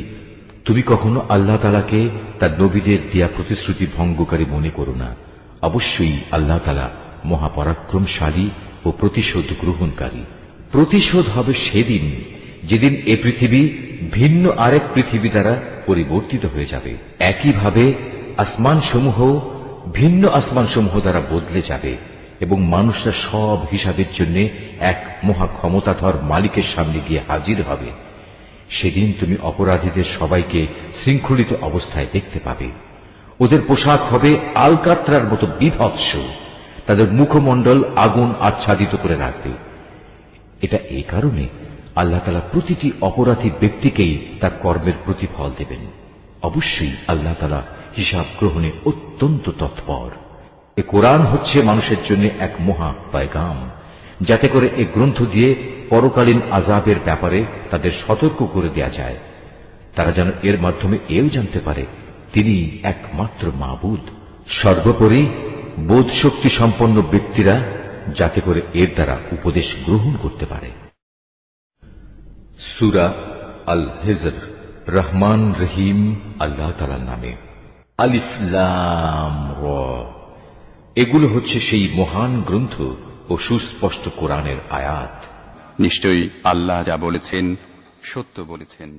A: তুমি কখনো আল্লাহ তাআলাকে তার নবীদের দেয়া প্রতিশ্রুতি ভঙ্গকারী মনে করো না। অবশ্যই আল্লাহ তাআলা মহাপরাক্রমশালী ও প্রতিশোধ গ্রহণকারী। প্রতিশোধ হবে সেদিন যেদিন এ পৃথিবী ভিন্ন আরেক পৃথিবী দ্বারা পরিবর্তিত হয়ে যাবে। একইভাবে আসমানসমূহ ভিন্ন আসমানসমূহ দ্বারা বদলে যাবে এবং মানুষরা সব হিসাবের জন্য এক মহা ক্ষমতাধর মালিকের সামনে গিয়ে হাজির হবে। সেদিন তুমি অপরাধীদের সবাইকে শৃঙ্খলিত অবস্থায় দেখতে পাবে। ওদের পোশাক হবে আলকাত্রার মতো বিভৎস, তাদের মুখমণ্ডল আগুন আচ্ছাদিত করে রাখবে। এটা এই কারণে আল্লাহ তাআলা প্রতিটি অপরাধী ব্যক্তিকেই তার কর্মের প্রতিফল দেবেন। অবশ্যই আল্লাহ তাআলা হিসাব গ্রহণে অত্যন্ত তৎপর। এ কোরআন হচ্ছে মানুষের জন্য এক মহা পয়গাম, যাতে করে এ গ্রন্থ দিয়ে পরকালীন আযাবের ব্যাপারে তাদের সতর্ক করে দেয়া যায়। তারা যেন এর মাধ্যমে এও জানতে পারে তিনি একমাত্র মাবুদ। সর্বোপরি বোধ শক্তি সম্পন্ন ব্যক্তিরা যাতে করে এর দ্বারা উপদেশ গ্রহণ করতে পারে। সূরা আল হিজর, রহমান রহিম আল্লাহ তাআলার নামে। আলিফ লাম র, এগুলো হচ্ছে সেই মহান গ্রন্থ ও সুস্পষ্ট কোরআনের আয়াত।
B: নিশ্চয়ই আল্লাহ যা বলেছেন সত্য বলেছেন।